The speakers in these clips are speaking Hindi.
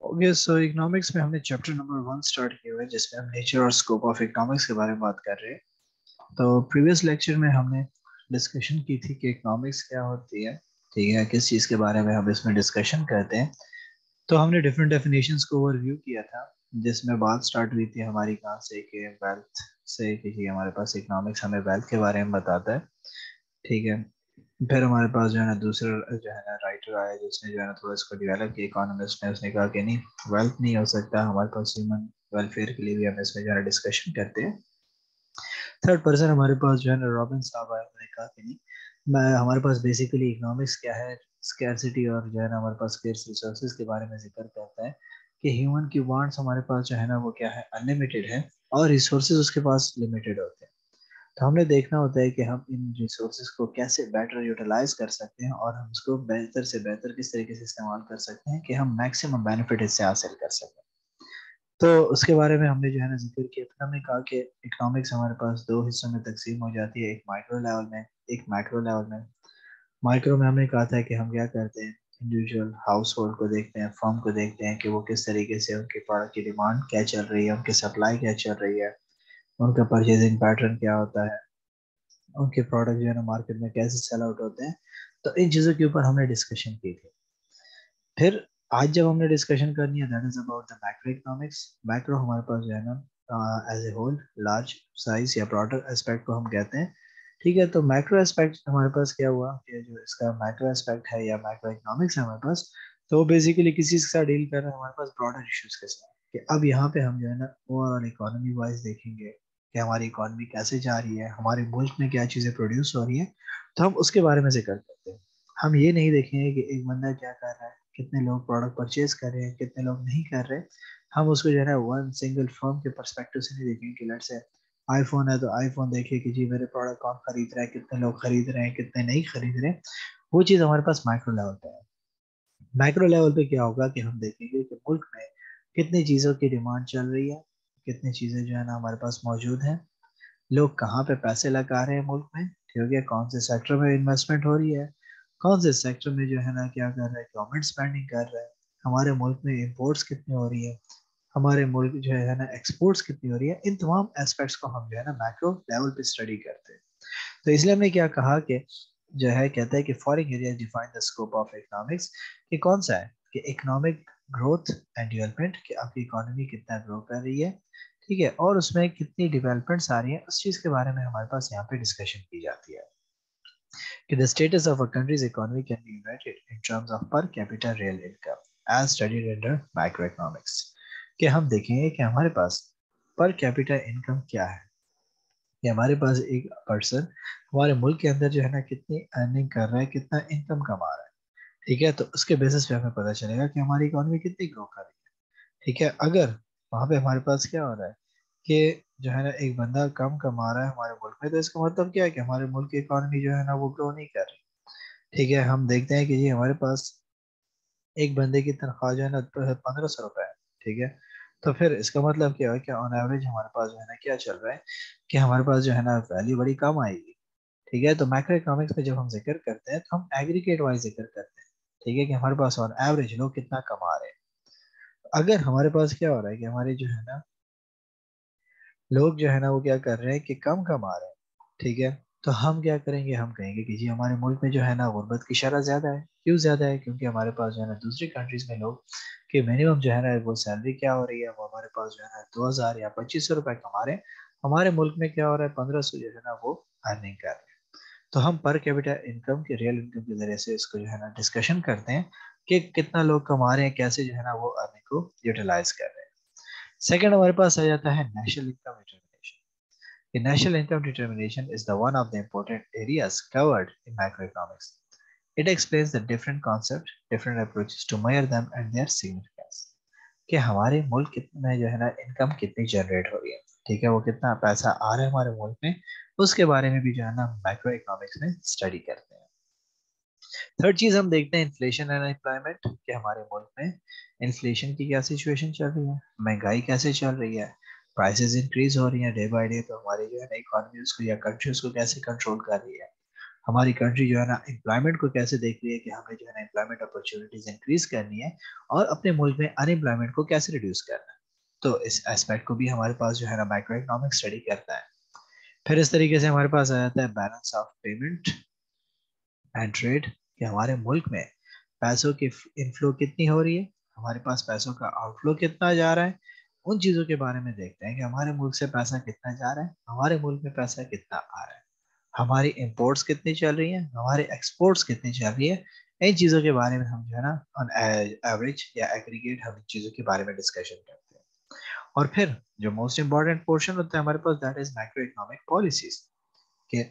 ओके, सो इकोनॉमिक्स में हमने चैप्टर नंबर 1 स्टार्ट किया हुआ है जिसमें हम नेचर और स्कोप ऑफ इकोनॉमिक्स के बारे में बात कर रहे हैं। तो प्रीवियस लेक्चर में हमने डिस्कशन की थी कि इकोनॉमिक्स क्या होती है। ठीक है, किस चीज़ के बारे में हम इसमें डिस्कशन करते हैं। तो हमने डिफरेंट डेफिनेशंस को ओवरव्यू किया था, जिसमें बात स्टार्ट हुई थी हमारी कहाँ से कि वेल्थ से, कि हमारे पास इकोनॉमिक्स हमें वेल्थ के बारे में बताता है। ठीक है, फिर हमारे पास जो है ना दूसरा जो है ना राइटर आया जिसने जो है ना थोड़ा इसको डेवलप किया, इकोनॉमिस्ट ने। उसने कहा कि नहीं, वेल्थ नहीं हो सकता, हमारे पास ह्यूमन वेलफेयर के लिए भी हम इसमें जो है ना डिस्कशन करते हैं। थर्ड पर्सन हमारे पास जो है ना रॉबिन साहब आए, उन्होंने कहा कि नहीं, मैं हमारे पास बेसिकली इकोनॉमिक्स क्या है, स्कैरसिटी और जो है ना हमारे पास स्केर्स रिसोर्सेज के बारे में जिक्र करता है कि ह्यूमन की वांट्स हमारे पास जो है ना वो क्या है, अनलिमिटेड है, और रिसोर्सेज उसके पास लिमिटेड होते हैं। तो हमने देखना होता है कि हम इन रिसोर्सेज को कैसे बेटर यूटिलाइज कर सकते हैं और हम उसको बेहतर से बेहतर किस तरीके से इस्तेमाल कर सकते हैं कि हम मैक्सिमम बेनिफिट इससे हासिल कर सकें। तो उसके बारे में हमने जो है ना जिक्र किया। फिर हमने कहा कि इकोनॉमिक्स हमारे पास दो हिस्सों में तकसीम हो जाती है, एक माइक्रो लेवल में, एक मैक्रो लेवल में। माइक्रो में हमने कहा था कि हम क्या करते हैं, इंडिविजुअल हाउस होल्ड को देखते हैं, फर्म को देखते हैं कि वो किस तरीके से उनके प्रोडक्ट की डिमांड क्या चल रही है, उनकी सप्लाई क्या चल रही है, उनका परचेजिंग पैटर्न क्या होता है, उनके प्रोडक्ट जो है ना मार्केट में कैसे सेल आउट होते हैं। तो इन चीज़ों के ऊपर हमने डिस्कशन की थी। फिर आज जब हमने डिस्कशन करनी है, that is about the macro economics. Macro हमारे पास जो है ना as a whole, large size या ब्रॉडर एस्पेक्ट को हम कहते हैं। ठीक है, तो मैक्रो एस्पेक्ट हमारे पास क्या हुआ कि जो इसका मैक्रो एस्पेक्ट है या मैक्रो इकोनॉमिक्स है हमारे पास, तो वो बेसिकली किसी के साथ डील कर रहा है हमारे पास ब्रॉडर इश्यूज के साथ। कि अब यहाँ पे हम जो है ना ओवरऑल इकोनॉमी वाइज देखेंगे कि हमारी इकोनॉमी कैसे जा रही है, हमारे मुल्क में क्या चीज़ें प्रोड्यूस हो रही है। तो हम उसके बारे में जिक्र करते हैं। हम ये नहीं देखेंगे कि एक बंदा क्या कर रहा है, कितने लोग प्रोडक्ट परचेज कर रहे हैं, कितने लोग नहीं कर रहे। हम उसको जो है ना वन सिंगल फर्म के परस्पेक्टिव से नहीं देखेंगे कि लेट्स से आईफोन है तो आईफोन देखिए कि जी मेरे प्रोडक्ट कौन खरीद रहा है, कितने लोग खरीद रहे हैं, कितने नहीं खरीद रहे। वो चीज़ हमारे पास माइक्रो लेवल पे है। माइक्रो लेवल पे क्या होगा कि हम देखेंगे कि मुल्क में कितनी चीज़ों की डिमांड चल रही है, कितनी चीज़ें जो है ना हमारे पास मौजूद हैं, लोग कहाँ पे पैसे लगा रहे हैं मुल्क में, ठीक है, कौन से सेक्टर में इन्वेस्टमेंट हो रही है, कौन से सेक्टर में जो है ना क्या कर रहा है, गवर्नमेंट स्पेंडिंग कर रहा है, हमारे मुल्क में इंपोर्ट्स कितनी हो रही है, हमारे मुल्क जो है ना एक्सपोर्ट्स कितनी हो रही है। इन तमाम एस्पेक्ट्स को हम जो है ना मैक्रो लेवल पे स्टडी करते हैं। तो इसलिए हमने क्या कहा कि जो है कहता है कि foreign area define the scope of economics, कि कौन सा है कि इकोनॉमिक ग्रोथ एंड डेवलपमेंट, कि आपकी इकोनॉमी कितना ग्रो कर रही है, ठीक है, और उसमें कितनी डेवलपमेंट्स आ रही है, उस चीज के बारे में हमारे पास यहाँ पे डिस्कशन की जाती है कि the status of a country's economy can be evaluated in terms of per capita real income as studied under microeconomics। कि हम देखेंगे कि हमारे पास पर कैपिटा इनकम क्या है, कि हमारे पास एक पर्सन हमारे मुल्क के अंदर जो है ना कितनी अर्निंग कर रहा है, कितना इनकम कमा रहा है। ठीक है, तो उसके बेसिस पे हमें पता चलेगा कि हमारी इकोनॉमी कितनी ग्रो कर रही है। ठीक है, अगर वहां पे हमारे पास क्या हो रहा है कि जो है ना एक बंदा कम कमा रहा है हमारे मुल्क में, तो इसका मतलब क्या है कि हमारे मुल्क की इकोनॉमी जो है ना वो ग्रो नहीं कर रही। ठीक है, हम देखते हैं कि जी हमारे पास एक बंदे की तनख्वाह जो है ना 1500 रुपए है। ठीक है, तो फिर इसका मतलब क्या है कि ऑन एवरेज हमारे पास जो है ना क्या चल रहा है कि हमारे पास जो है ना वैल्यू बड़ी कम आएगी। ठीक है, तो मैक्रो इकोनॉमिक्स में जब हम जिक्र करते हैं तो हम एग्रीगेट वाइज जिक्र करते हैं। ठीक है, कि हमारे पास ऑन एवरेज लोग कितना कमा रहे हैं। अगर हमारे पास क्या हो रहा है कि हमारे जो है ना लोग जो है ना वो क्या कर रहे हैं कि कम कमा रहे हैं। ठीक है, तो हम क्या करेंगे, हम कहेंगे कि जी हमारे मुल्क में जो है ना गुर्बत की शरह ज्यादा है। क्यों ज्यादा है? क्योंकि हमारे पास जो है ना दूसरी कंट्रीज में लोग कि मिनिमम जो है ना वो सैलरी क्या हो रही है, वो हमारे पास जो है ना 2000 या 2500 रुपए कमा रहे हैं। हमारे मुल्क में क्या हो रहा है, 1500 जो है ना वो अर्निंग कर रहे हैं। तो हम पर कैपिटा इनकम के रियल इनकम के जरिए से इसको जो है ना डिस्कशन करते हैं कि कितना लोग कमा रहे हैं, कैसे जो है ना वो अर्निंग को यूटिलाइज कर रहे हैं। सेकंड हमारे पास आ जाता है national income determination. The national income determination is the one of the important areas covered in macroeconomics. It explains the different concepts, different approaches to measure them and their significance. कि हमारे मुल्क में जो है ना इनकम कितनी जनरेट हो रही है, ठीक है, वो कितना पैसा आ रहा है हमारे मुल्क में, उसके बारे में भी जो है ना मैक्रो इकोनॉमिक्स में स्टडी करते हैं। थर्ड चीज हम देखते हैं इन्फ्लेशन एंड एम्प्लॉयमेंट, कि हमारे मुल्क में इन्फ्लेशन की क्या सिचुएशन चल रही है, महंगाई कैसे चल रही है, प्राइसेस इंक्रीज हो रही हैं डे बाय डे, तो हमारी जो है ना इकोनॉमी उसको या कंट्री उसको कैसे कंट्रोल कर रही है। हमारी कंट्री जो है ना एम्प्लॉयमेंट को कैसे देख रही है कि हमें जो है ना एम्प्लॉयमेंट अपॉर्चुनिटीज इंक्रीज करनी है और अपने मुल्क में अनएम्प्लॉयमेंट को कैसे रिड्यूस करना है। तो इस एस्पेक्ट को भी हमारे पास जो है ना माइक्रो इकोनॉमिक स्टडी करता है। फिर इस तरीके से हमारे पास आ जाता है balance of payment and trade, कि हमारे मुल्क में पैसों की इनफ्लो कितनी हो रही है, हमारे पास पैसों का आउटफ्लो कितना जा रहा है। उन चीज़ों के बारे में देखते हैं कि हमारे मुल्क से पैसा कितना जा रहा है, हमारे मुल्क में पैसा कितना आ रहा है, हमारी इंपोर्ट्स कितनी चल रही हैं, हमारे एक्सपोर्ट्स कितनी चल रही है। इन चीज़ों के बारे में हम जो है ना ऑन एवरेज या एग्रीगेट हम इन चीज़ों के बारे में डिस्कशन करते हैं। और फिर जो मोस्ट इंपॉर्टेंट पोर्शन होता है हमारे पास, that is macro economic policies, कि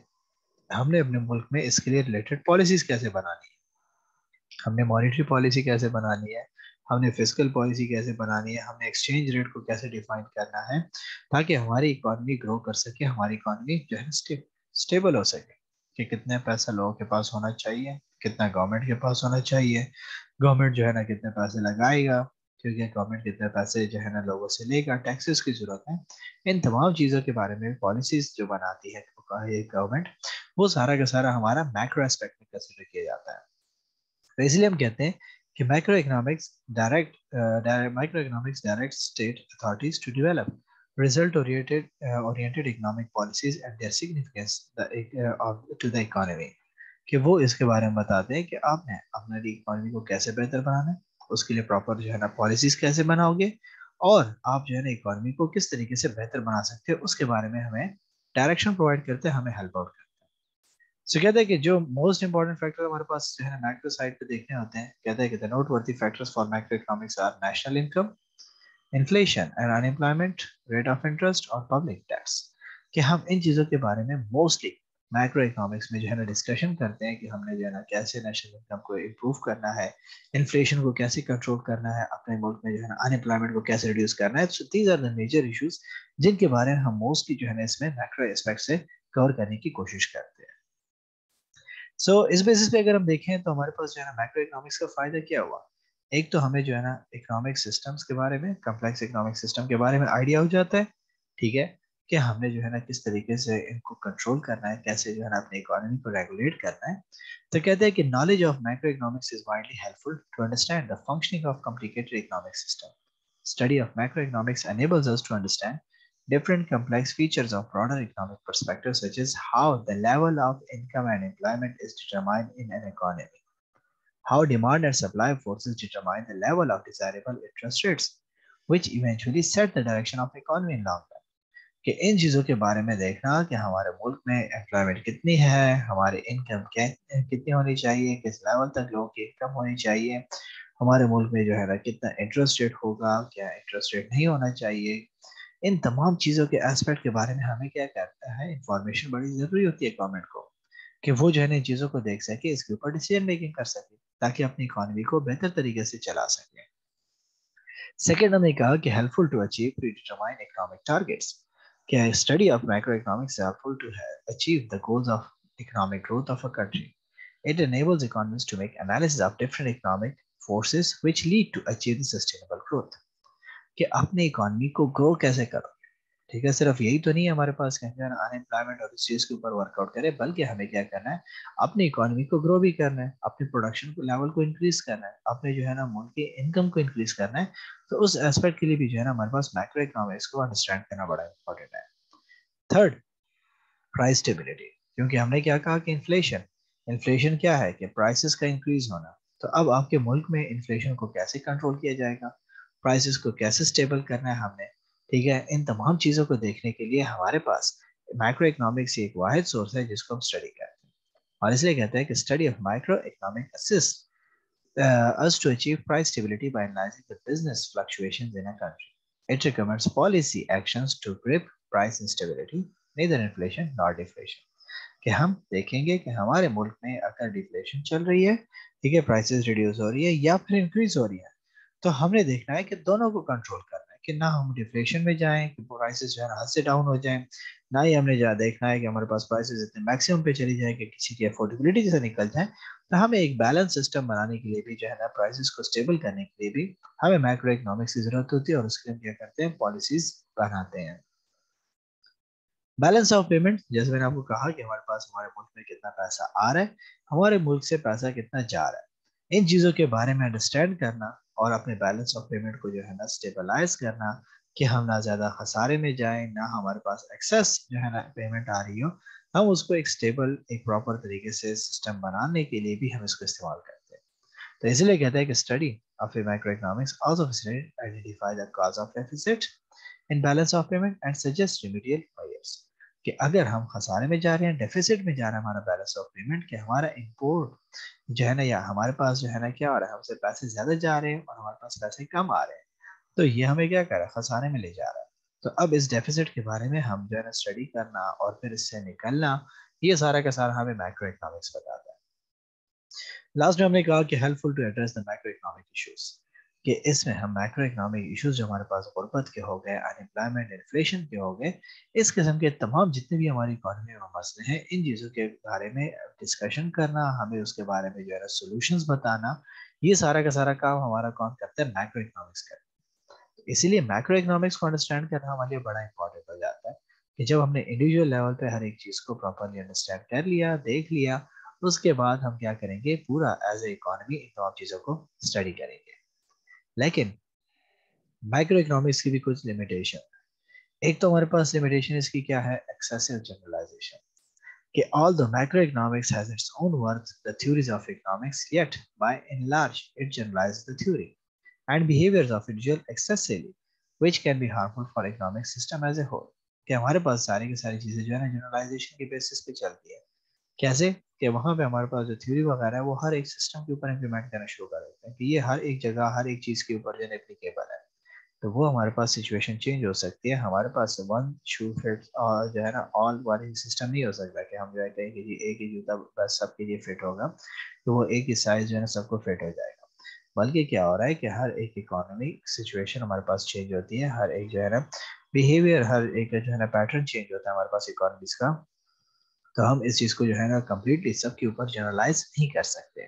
हमने अपने मुल्क में इसके लिए रिलेटेड पॉलिसीज कैसे बनानी है, हमने मॉनेटरी पॉलिसी कैसे बनानी है, हमने फिजिकल पॉलिसी कैसे बनानी है, हमने एक्सचेंज रेट को कैसे डिफाइन करना है, ताकि हमारी इकोनॉमी ग्रो कर सके, हमारी इकोनॉमी जो है स्टेबल हो सके। कि कितने पैसा लोगों के पास होना चाहिए, कितना गवर्नमेंट के पास होना चाहिए, गवर्नमेंट जो है ना कितने पैसे लगाएगा, क्योंकि गवर्नमेंट कितने पैसे जो है ना लोगों से लेगा, टैक्सेस की जरूरत है। इन तमाम चीज़ों के बारे में पॉलिसीज जो बनाती है गवर्नमेंट, वो सारा का सारा हमारा मैक्रो एस्पेक्ट में कंसिडर किया जाता है। तो इसलिए हम कहते हैं कि micro economics direct state authorities to develop result oriented economic policies and their significance to the economy, कि वो इसके बारे में बताते हैं कि आपने अपनी इकोनॉमी को कैसे बेहतर बनाना है, उसके लिए प्रॉपर जो है ना पॉलिसीज कैसे बनाओगे, और आप जो है ना इकोनॉमी को किस तरीके से बेहतर बना सकते हो, उसके बारे में हमें डायरेक्शन प्रोवाइड करते हैं, हमें हेल्प आउट। सो कहते हैं कि जो मोस्ट इंपॉर्टेंट फैक्टर हमारे पास जो है ना मैक्रो साइड पे देखने होते हैं, कहते हैं कि the noteworthy factors for macro economics are national income, inflation and unemployment, rate of interest और पब्लिक टैक्स। कि हम इन चीज़ों के बारे में मोस्टली मैक्रो इकोनॉमिक्स में जो है ना डिस्कशन करते हैं कि हमने जो है ना कैसे नेशनल इनकम को इम्प्रूव करना है, इन्फ्लेशन को कैसे कंट्रोल करना है, अपने मुल्क में जो है ना अनएम्प्लॉयमेंट को कैसे रिड्यूस करना है। So these are the major issues जिनके बारे में हम मोस्टली जो है ना इसमें मैक्रो एस्पेक्ट से कवर करने की कोशिश करते हैं। इस बेसिस पे अगर हम देखें तो हमारे पास जो है ना मैक्रो इकोनॉमिक्स का फायदा क्या हुआ। एक तो हमें जो है ना इकोनॉमिक सिस्टम्स के बारे में, कम्प्लेक्स इकोनॉमिक सिस्टम के बारे में आइडिया हो जाता है। ठीक है, कि हमने जो है ना किस तरीके से इनको कंट्रोल करना है, कैसे जो है ना अपनी इकोनॉमी को रेगुलेट करना है। तो कहते हैं कि knowledge of macro economics is widely helpful to understand the functioning of complicated economic system. Study of macroeconomics enables us to understand different complex features of broader economic perspective, such as how the level of income and employment is determined in an economy, how demand and supply forces determine the level of desirable interest rates, which eventually set the direction of the economy in long run. कि इन चीज़ों के बारे में देखना कि हमारे मुल्क में एम्प्लॉयमेंट कितनी है, हमारी इनकम क्या कितनी होनी चाहिए, किस लेवल तक लोगों की इनकम होनी चाहिए, हमारे मुल्क में जो है ना कितना इंटरेस्ट रेट होगा, क्या इंटरेस्ट रेट नहीं होना चाहिए। इन तमाम चीज़ों के एस्पेक्ट के बारे में हमें क्या करता है, इंफॉर्मेशन बड़ी ज़रूरी होती है गवर्नमेंट को, कि वो जो है ना इन चीज़ों को देख सके, इसके ऊपर डिसीजन मेकिंग कर सके, ताकि अपनी इकोनॉमी को बेहतर तरीके से चला सके। सेकेंड, हमने कहा कि helpful to achieve predetermined economic targets, क्या study of macro economics helpful to achieve the goals of economic growth of a country. It enables economists to make analysis of different economic forces which lead to achieve the sustainable growth. कि अपनी इकोनॉमी को ग्रो कैसे करो। ठीक है, सिर्फ यही तो नहीं है हमारे पास कि अनएम्प्लॉयमेंट और इस चीज के ऊपर वर्कआउट करें, बल्कि हमें क्या करना है, अपनी इकोनॉमी को ग्रो भी करना है, अपने प्रोडक्शन को लेवल को इंक्रीज करना है, अपने जो है ना मुल्क की इनकम को इंक्रीज करना है। तो उस एस्पेक्ट के लिए भी जो है ना हमारे पास मैक्रो इकोनॉमिक्स को अंडरस्टैंड करना बड़ा इंपॉर्टेंट है। थर्ड, प्राइस स्टेबिलिटी, क्योंकि हमने क्या कहा कि इन्फ्लेशन, इन्फ्लेशन क्या है कि प्राइसेस का इंक्रीज होना। तो अब आपके मुल्क में इन्फ्लेशन को कैसे कंट्रोल किया जाएगा, प्राइसेस को कैसे स्टेबल करना है हमने। ठीक है, इन तमाम चीज़ों को देखने के लिए हमारे पास माइक्रो इकोनॉमिक्स एक वाहिद सोर्स है जिसको हम स्टडी करते हैं, और इसलिए कहते हैं कि study of micro economic assist us to achieve price stability by analyzing the business fluctuations in a country. It recommends policy actions to grip price instability, neither inflation nor deflation. कि हम देखेंगे कि हमारे मुल्क में अगर डिफ्लेशन चल रही है, ठीक है, प्राइसेस रिड्यूस हो रही है या फिर इंक्रीज हो रही है, तो हमने देखना है कि दोनों को कंट्रोल करना है, कि ना हम डिफ्लेशन में जाएं कि प्राइसेस जो है ना हद से डाउन हो जाएं, ना ही हमने जहाँ देखना है कि हमारे पास प्राइसेस इतने मैक्सिमम पे चली जाए कि किसी की अफोर्डेबिलिटी से निकल जाए। तो हमें एक बैलेंस सिस्टम बनाने के लिए भी जो है ना प्राइसेस को स्टेबल करने के लिए भी हमें मैक्रो इकोनॉमिक्स की जरूरत होती है, और उसके लिए हम क्या करते हैं, पॉलिसीज बनाते हैं। बैलेंस ऑफ पेमेंट, जैसे मैंने आपको कहा कि हमारे पास हमारे मुल्क में कितना पैसा आ रहा है, हमारे मुल्क से पैसा कितना जा रहा है, इन चीज़ों के बारे में अंडरस्टैंड करना और अपने बैलेंस ऑफ पेमेंट को जो है ना स्टेबलाइज करना कि हम ना ज़्यादा खसारे में जाएं, ना हमारे पास एक्सेस जो है ना पेमेंट आ रही हो, हम उसको एक स्टेबल एक प्रॉपर तरीके से सिस्टम बनाने के लिए भी हम इसको इस्तेमाल करते हैं। तो इसलिए कहते हैं कि study of macro economics also identify the cause of deficit in balance of payment and suggest remedial measures, कि अगर हम खसारे में जा रहे हैं, डेफिसिट में जा रहा है हमारा बैलेंस ऑफ पेमेंट, कि हमारा इंपोर्ट जो है ना या हमारे पास जो है ना क्या हो रहा है, हमसे पैसे ज्यादा जा रहे हैं और हमारे पास पैसे कम आ रहे हैं, तो ये हमें क्या कर रहा है, खसारे में ले जा रहा है। तो अब इस डेफिसिट के बारे में हम जो है ना स्टडी करना और फिर इससे निकलना, ये सारा का सारा हमें मैक्रो इकोनॉमिक्स बताता है। लास्ट में हमने कहा कि helpful to address the macro economic issues, कि इसमें हम मैक्रो इकोनॉमिक इश्यूज जो हमारे पास गुर्बत के हो गए, अनएम्प्लॉयमेंट, इन्फ्लेशन के हो गए, इस किस्म के तमाम जितने भी हमारी इकोनॉमी में मसले हैं, इन चीज़ों के बारे में डिस्कशन करना, हमें उसके बारे में जो है ना सोल्यूशंस बताना, ये सारा का सारा काम हमारा कौन करता है, मैक्रो इकोनॉमिक्स करता है। इसीलिए मैक्रो इकोनॉमिक्स को अंडरस्टैंड करना हमारे लिए बड़ा इंपॉर्टेंट हो जाता है, कि जब हमने इंडिविजुअल लेवल पे हर एक चीज को प्रॉपरली अंडरस्टैंड कर लिया, देख लिया, उसके बाद हम क्या करेंगे, पूरा एज ए इकोनॉमी इन तमाम चीजों को स्टडी करेंगे। लेकिन माइक्रो इकोनॉमिक्स की भी कुछ लिमिटेशन, एक तो हमारे पास लिमिटेशन इसकी क्या है, एक्सेसिव जनरलाइजेशन, कि although macroeconomics has its own worth, the theories of economics, yet by and large it generalizes the theory and behaviors of individual excessively, which can be harmful for economic system as a whole। कि हमारे पास सारी की सारी चीजें जो है ना जनरलाइजेशन के बेसिस पे चलती है। कैसे, कि वहां पे हमारे पास जो थ्योरी वगैरह है वो हर एक सिस्टम के ऊपर इम्प्लीमेंट करना शुरू कर देते हैं, कि ये हर एक जगह हर एक चीज के ऊपर जो है एप्लीकेबल है। तो वो हमारे पास सिचुएशन चेंज हो सकती है, हमारे पास वन शू फिट और जो है ना ऑल वाली सिस्टम नहीं हो सकता, कि हम जो है कहें कि जी एक ही जूता बस सबके लिए फिट होगा, तो वो एक ही साइज जो है ना सबको फिट हो जाएगा। बल्कि क्या हो रहा है कि हर एक इकोनॉमिक सिचुएशन हमारे पास चेंज होती है, हर एक जो है ना बिहेवियर, हर एक जो है ना पैटर्न चेंज होता है हमारे पास इकोनॉमिक्स का। तो हम इस चीज को जो है ना कम्प्लीटली सबके ऊपर जनरलाइज नहीं कर सकते।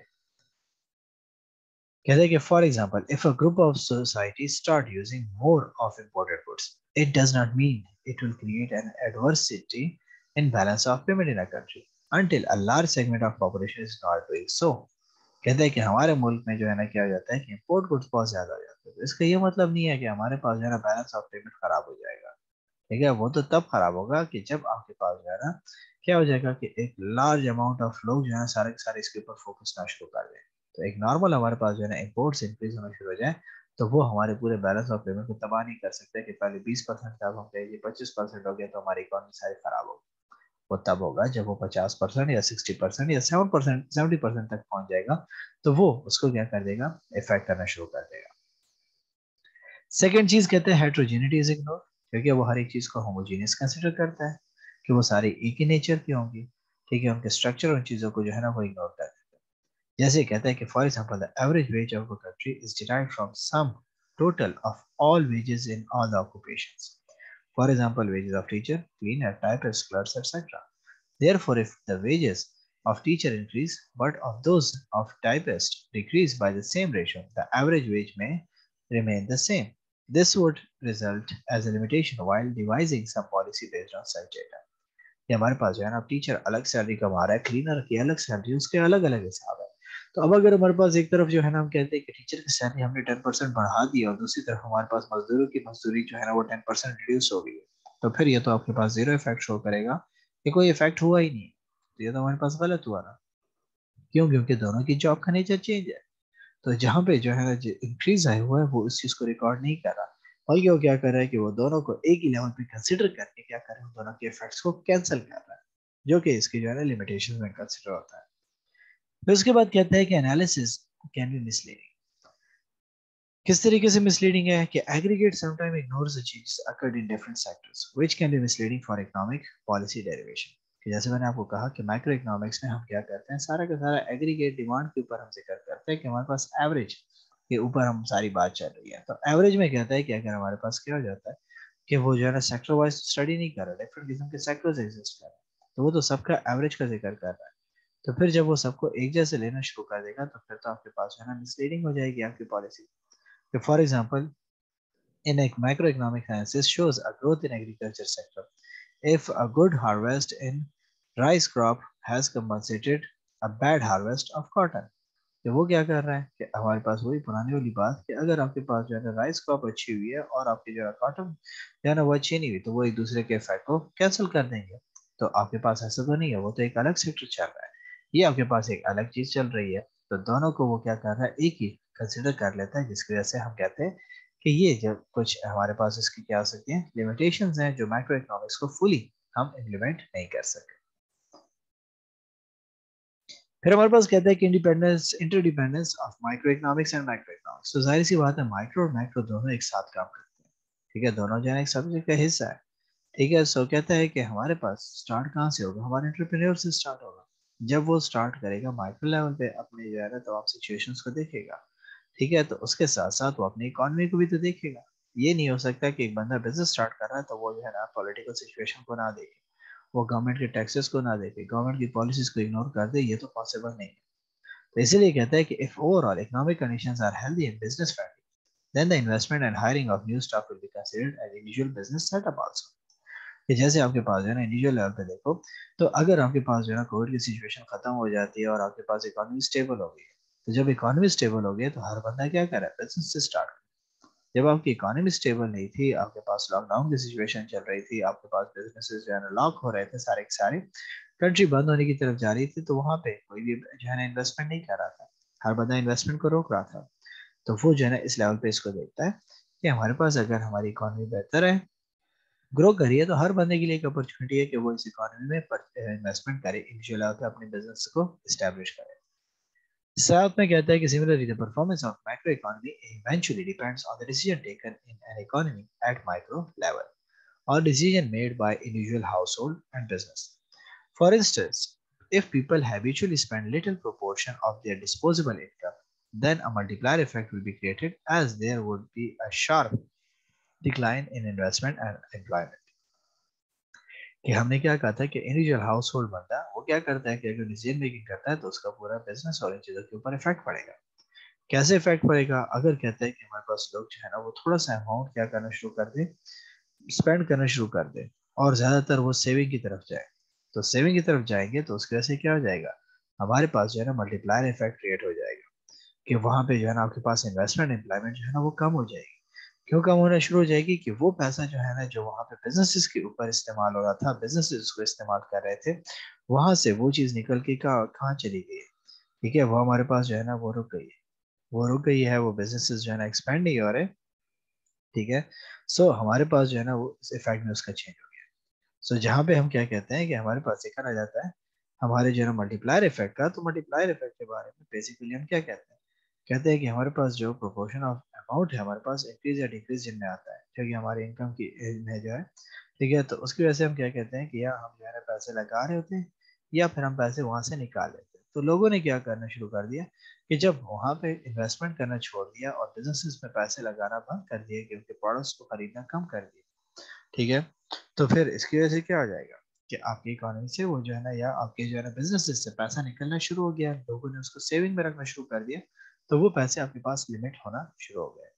कहते हैं कि for example if a group of society start using more of imported goods, it does not mean it will create an adversity in balance of payment in a country until a large segment of population is not doing so। कहते हैं कि हमारे मुल्क में जो है ना क्या हो जाता है कि इम्पोर्ट गुड्स बहुत ज्यादा हो जाते हैं, तो इसका ये मतलब नहीं है कि हमारे पास जो है ना बैलेंस ऑफ पेमेंट खराब हो जाएगा। ठीक है, वो तो तब खराब होगा कि जब आपके पास जो है ना क्या हो जाएगा, कि एक लार्ज अमाउंट ऑफ लोग जो है सारे के सारे इसके ऊपर फोकस करना शुरू कर दें। तो एक नॉर्मल हमारे पास जो है ना इम्पोर्ट्स इंक्रीज होना शुरू हो जाए, तो वो हमारे पूरे बैलेंस ऑफ पेमेंट को तबाह नहीं कर सकते, कि पहले 20% था, अब हम कहेंगे 25% हो गया, तो हमारी इकोनॉमी सारी खराब होगी। वो तब होगा जब वो 50% या 60% या 7% 70% तक पहुंच जाएगा, तो वो उसको क्या कर देगा, इफेक्ट करना शुरू कर देगा। सेकेंड चीज कहते हैं हेट्रोजेनिटी इज इग्नोर, क्योंकि वो हर एक चीज को होमोजीनियस कंसिडर करता है, कि वो सारे एक ही नेचर की होंगी। ठीक है, उनके स्ट्रक्चर उन चीजों को जो है ना वो इग्नोर कर देता है। जैसे कहता है कि for example the average ways of a country is derived from sum total of all wages in all the occupations. For example wages of teacher, cleaner, typist, clerks etcetera. Therefore, if the wages of teacher increase but of those of typist decrease by the same ratio, the average wage may remain the same. This would result as a limitation while devising some policy based on such data। ये हमारे पास जो है ना टीचर अलग सैलरी कमा रहा है, क्लीनर की अलग सैलरी, उसके अलग अलग हिसाब है। तो अब अगर हमारे पास एक तरफ जो है ना हम कहते हैं कि टीचर की सैलरी हमने 10% बढ़ा दी और दूसरी तरफ हमारे पास मजदूरों की मजदूरी जो है ना वो 10% रिड्यूस हो गई है, तो फिर ये तो आपके पास जीरो इफेक्ट शो करेगा, ये कोई इफेक्ट हुआ ही नहीं। तो ये तो हमारे पास गलत हुआ ना, क्यों, क्योंकि दोनों की जॉब का नेचर चेंज है। तो जहाँ पे जो है ना इंक्रीज आया हुआ है वो इस चीज को रिकॉर्ड नहीं कर रहा, बल्कि वो क्या कर रहा है कि वो दोनों को एक ही लेवल पे कंसिडर करके क्या कर रहा है, दोनों के इफेक्ट्स को कैंसिल कर रहा है, जो कि इसकी जो है ना लिमिटेशन में कंसिडर होता है। फिर उसके बाद कहते हैं कि एनालिसिस कैन बी मिसलीडिंग। किस तरीके से मिसलीडिंग है, कि aggregate sometime ignores the changes occurred in different sectors which can be misleading for economic policy derivation. कि जैसे मैंने आपको कहा कि माइक्रो इकोनॉमिक्स में हम क्या करते हैं, सारा का सारा एग्रीगेट डिमांड के ऊपर हम जिक्र करते हैं, कि हमारे पास एवरेज के ऊपर हम सारी बात चल रही है। तो एवरेज में कहता है कि अगर हमारे पास क्या हो जाता है, कि वो जो है ना सेक्टर वाइज स्टडी नहीं कर रहा, डिफरेंट किस्म के सेक्टर्स एग्जिस्ट कर रहे हैं, तो वो तो सबका एवरेज का जिक्र कर रहा है। तो फिर जब वो सबको एक जैसे लेना शुरू कर देगा, तो फिर तो आपके पास जो है ना मिसलीडिंग हो जाएगी आपकी policy. For example, in a macroeconomic analysis shows a growth in agriculture sector if a good harvest in rice crop has compensated a bad harvest of cotton. तो वो क्या कर रहा है कि हमारे पास वही पुरानी वाली बात कि अगर आपके पास जो है ना राइस क्रॉप अच्छी हुई है और आपकी जो है कॉटन जो है ना वो अच्छी नहीं हुई, तो वो एक दूसरे के इफेक्ट को कैंसिल कर देंगे। तो आपके पास ऐसा तो नहीं है, वो तो एक अलग सेक्टर चल रहा है, ये आपके पास एक अलग चीज चल रही है। तो दोनों को वो क्या कर रहा है, एक ही कंसिडर कर लेता है, जिसकी वजह से हम कहते हैं कि ये जो कुछ हमारे पास इसकी क्या हो सकती है लिमिटेशंस हैं, जो माइक्रो इकोनॉमिक्स को फुली हम इम्प्लीमेंट नहीं कर सकते। फिर हमारे पास कहता है कि independence interdependence of micro economics and micro economics. तो जाहिर सी बात है माइक्रो और माइक्रो दोनों एक साथ काम करते हैं, ठीक है, दोनों जो है एक सब्जेक्ट का हिस्सा है। ठीक है, सो कहता है कि हमारे पास स्टार्ट कहाँ से होगा, हमारे एंटरप्रेन्योर से स्टार्ट होगा। जब वो स्टार्ट करेगा माइक्रो लेवल पे अपने जो है ना तमाम सिचुएशंस को देखेगा, ठीक है, तो उसके साथ साथ वो अपनी इकोनॉमी को भी तो देखेगा। ये नहीं हो सकता कि एक बंदा बिजनेस स्टार्ट कर रहा है तो वो जो है ना पॉलिटिकल सिचुएशन को ना देखे, वो गवर्नमेंट के टैक्सेस को ना देखे, गवर्नमेंट की पॉलिसीज को इग्नोर कर दे, ये तो पॉसिबल नहीं है। तो इसीलिए कहता है कि if overall economic conditions are healthy and business friendly, then the investment and hiring of new staff will be considered as individual business setup also। कि जैसे आपके पास जो है ना इंडिविजुअल लेवल पे देखो, तो अगर आपके पास जो है ना कोविड की सिचुएशन खत्म हो जाती है और आपके पास इकोनॉमी स्टेबल हो गई है, तो जब इकोनॉमी स्टेबल हो गई है तो हर बंदा क्या कर रहा है, बिजनेस से स्टार्ट। जब आपकी इकोनॉमी स्टेबल नहीं थी, आपके पास लॉकडाउन की सिचुएशन चल रही थी, आपके पास बिजनेसेस जो है ना लॉक हो रहे थे सारे के सारे, कंट्री बंद होने की तरफ जा रही थी, तो वहां पे कोई भी जो है ना इन्वेस्टमेंट नहीं कर रहा था, हर बंदा इन्वेस्टमेंट को रोक रहा था। तो वो जो है ना इस लेवल पे इसको देखता है कि हमारे पास अगर हमारी इकोनॉमी बेहतर है, ग्रो करी है, तो हर बंदे के लिए एक अपॉर्चुनिटी है कि वो इस इकोनॉमी में इन्वेस्टमेंट करे, इंडिविजुअल लेवल पे अपने बिजनेस को स्टैब्लिश करे। साथ में कहता है कि similarly the performance of macroeconomy eventually depends on the decision taken in an economy at micro level or decision made by individual household and business. For instance, if people habitually spend little proportion of their disposable income, then a multiplier effect will be created as there would be a sharp decline in investment and employment। कि हमने क्या कहा था कि इंडिविजुअल हाउस होल्ड बंदा वो क्या करता है कि अगर डिसीजन मेकिंग करता है तो उसका पूरा बिजनेस और इन चीजों के ऊपर इफेक्ट पड़ेगा। कैसे इफेक्ट पड़ेगा, अगर कहते हैं कि हमारे पास लोग जो है ना वो थोड़ा सा अमाउंट क्या करना शुरू कर दे, स्पेंड करना शुरू कर दे, और ज्यादातर वो सेविंग की तरफ जाए, तो सेविंग की तरफ जाएंगे तो उसकी वजह से क्या हो जाएगा, हमारे पास जो है ना मल्टीप्लायर इफेक्ट क्रिएट हो जाएगा, कि वहां पे जो है ना आपके पास इन्वेस्टमेंट एम्प्लॉयमेंट जो है ना वो कम हो जाएगी। क्यों कम होना शुरू हो जाएगी, कि वो पैसा जो है ना जो वहां पे बिजनेसेस के ऊपर इस्तेमाल हो रहा था, बिजनेसेस उसको इस्तेमाल कर रहे थे, वहां से वो चीज निकल के कहाँ चली गई है, ठीक है, वो हमारे पास जो है ना वो रुक गई है, वो रुक गई है, वो बिजनेसेस जो है ना एक्सपेंड नहीं हो रहे, ठीक है। सो हमारे पास जो है ना वो इस इफेक्ट में उसका चेंज हो गया। सो जहाँ पे हम क्या कहते हैं कि हमारे पास देखा आ जाता है हमारे जो है ना मल्टीप्लायर इफेक्ट का, तो मल्टीप्लायर इफेक्ट के बारे में बेसिकली हम क्या कहते हैं कि हमारे पास जो प्रोपोर्शन ऑफ अमाउंट है हमारे पास इंक्रीज या डिक्रीज जिनमें आता है, क्योंकि हमारे इनकम की में जो है, ठीक है, तो उसकी वजह से हम क्या कहते हैं कि या हम जो है ना पैसे लगा रहे होते हैं या फिर हम पैसे वहां से निकाल लेते हैं। तो लोगों ने क्या करना शुरू कर दिया कि जब वहां पे इन्वेस्टमेंट करना छोड़ दिया और बिजनेसेस में पैसे लगाना बंद कर दिए, कि उनके प्रोडक्ट्स को खरीदना कम कर दिया, ठीक है, तो फिर इसकी वजह से क्या हो जाएगा कि आपकी इकोनॉमी से वो जो है ना या आपके जो है ना बिजनेस से पैसा निकलना शुरू हो गया, लोगों ने उसको सेविंग में रखना शुरू कर दिया, तो वो पैसे आपके पास लिमिट होना शुरू हो गए।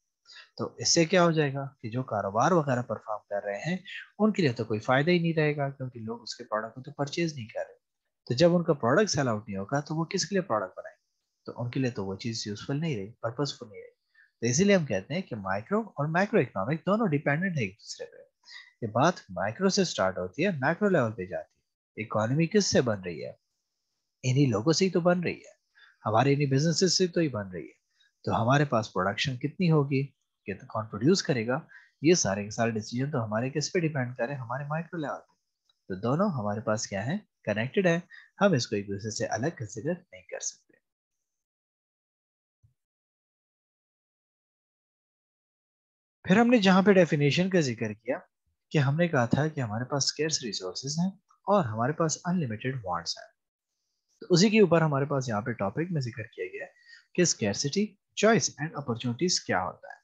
तो इससे क्या हो जाएगा कि जो कारोबार वगैरह परफॉर्म कर रहे हैं उनके लिए तो कोई फायदा ही नहीं रहेगा, क्योंकि लोग उसके प्रोडक्ट को तो परचेज नहीं कर रहे। तो जब उनका प्रोडक्ट सेल आउट नहीं होगा तो वो किसके लिए प्रोडक्ट बनाएंगे, तो उनके लिए तो वो चीज यूजफुल नहीं रही, पर्पसफुल नहीं रही। तो इसीलिए हम कहते हैं कि माइक्रो और मैक्रो इकोनॉमिक दोनों डिपेंडेंट है एक दूसरे पे। ये बात माइक्रो से स्टार्ट होती है, मैक्रो लेवल पे जाती है। इकोनॉमी किससे बन रही है, इन्हीं लोगों से ही तो बन रही है, हमारे इन्हीं बिजनेसेस से तो ही बन रही है। तो हमारे पास प्रोडक्शन कितनी होगी, कितना कौन प्रोड्यूस करेगा, ये सारे के सारे डिसीजन तो हमारे किस पे डिपेंड करें, हमारे माइक्रो लेवल पे। तो दोनों हमारे पास क्या है, कनेक्टेड है, हम इसको एक दूसरे से अलग कंसिडर नहीं कर सकते। फिर हमने जहां पे डेफिनेशन का जिक्र किया, कि हमने कहा था कि हमारे पास स्केर्स रिसोर्सेज हैं और हमारे पास अनलिमिटेड वांट्स हैं। तो उसी के ऊपर हमारे पास यहाँ पे टॉपिक में जिक्र किया गया है कि स्केर्सिटी, चॉइस एंड अपॉर्चुनिटीज क्या होता है।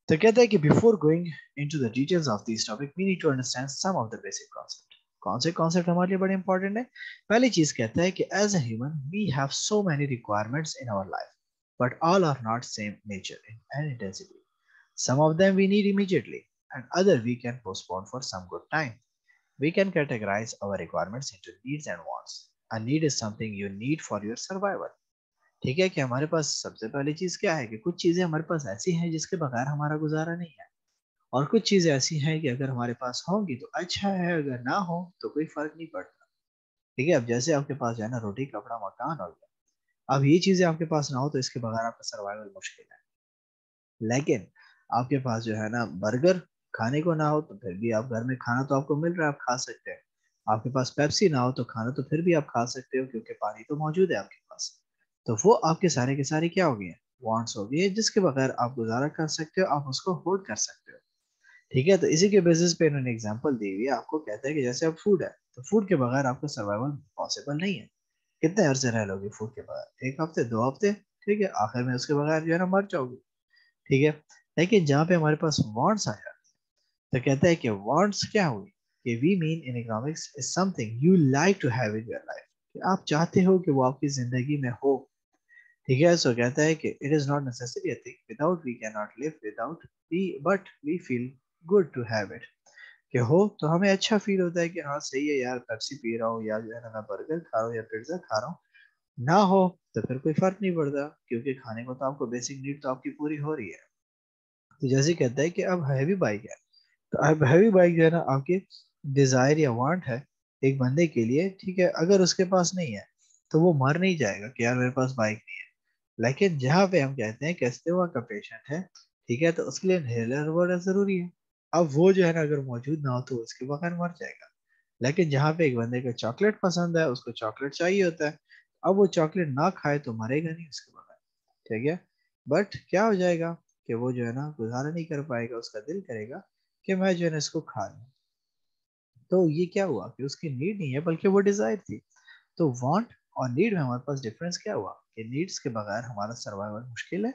तो कहता है कि before going into the details of this topic we need to understand some of the basic concept. कौन से कॉन्सेप्ट हमारे लिए बड़े इंपॉर्टेंट है। पहली चीज कहता है कि as a human we have so many requirements in our life, but all are not same nature and intensity. Some of them we need immediately, and other we can postpone for some good time. We can categorize our requirements into needs and wants. A need is something you need for your survival. ठीक है कि हमारे पास सबसे पहली चीज क्या है कि कुछ चीजें हमारे पास ऐसी हैं जिसके बगैर हमारा गुजारा नहीं है, और कुछ चीजें ऐसी हैं कि अगर हमारे पास होंगी तो अच्छा है, अगर ना हो तो कोई फर्क नहीं पड़ता। ठीक है, अब जैसे आपके पास जो है ना रोटी कपड़ा मकान हो गया, अब ये चीजें आपके पास ना हो तो इसके बगैर आपका सर्वाइवल मुश्किल है। लेकिन आपके पास जो है ना बर्गर खाने को ना हो तो फिर भी आप घर में खाना तो आपको मिल रहा है, आप खा सकते हैं। आपके पास पेप्सी ना हो तो खाना तो फिर भी आप खा सकते हो क्योंकि पानी तो मौजूद है आपके पास। तो वो आपके सारे के सारे क्या हो गए हैं, वांट्स हो गए हैं, जिसके बगैर आप गुजारा कर सकते हो, आप उसको होल्ड कर सकते हो। ठीक है, तो इसी के बेसिस पे इन्होंने एग्जांपल दी हुई है, आपको कहता है कि जैसे अब फूड है तो फूड के बगैर आपका सर्वाइवल पॉसिबल नहीं है। कितने अरसे रह लोगे फूड के बगैर, एक हफ्ते दो हफ्ते, ठीक है, आखिर में उसके बगैर जो है ना मर जाओगे। ठीक है, लेकिन जहाँ पे हमारे पास वांट्स आ जाते हैं तो कहता है कि वांट्स क्या हुई, कि we mean in economics is something you like to have in your life, आप चाहते हो कि वो आपकी जिंदगी में हो। ठीक है, सो कहता है कि it is not necessary thing without we can not live without we, but we feel good to have it, कि हो तो हमें अच्छा फील होता है कि हाँ सही है यार, पेप्सी पी रहा हूँ या जो है ना मैं बर्गर खा रहा हूँ या पिज्जा खा रहा हूँ। ना हो तो फिर कोई फर्क नहीं पड़ता क्योंकि खाने को तो आपको बेसिक नीड तो आपकी पूरी हो रही है। तो जैसे कहता है कि अब हैवी बाइक है, तो अब हैवी बाइक जो है ना आपके डिजायर या वांट है एक बंदे के लिए, ठीक है, अगर उसके पास नहीं है तो वो मर नहीं जाएगा कि यार मेरे पास बाइक नहीं है। लेकिन जहाँ पे हम कहते हैं कि अस्थमा का पेशेंट है, ठीक है, तो उसके लिए इनहेलर बड़ा जरूरी है। अब वो जो है ना अगर मौजूद ना हो तो उसके बगैर मर जाएगा। लेकिन जहाँ पे एक बंदे को चॉकलेट पसंद है, उसको चॉकलेट चाहिए होता है, अब वो चॉकलेट ना खाए तो मरेगा नहीं उसके बगैर। ठीक है, बट क्या हो जाएगा कि वो जो है ना गुजारा नहीं कर पाएगा, उसका दिल करेगा कि मैं जो है ना इसको खा लूं। तो ये क्या हुआ कि उसकी नीड नहीं है बल्कि वो डिजायर थी। तो वांट और नीड में हमारे पास डिफरेंस क्या हुआ कि नीड्स के बगैर हमारा सर्वाइवल मुश्किल है,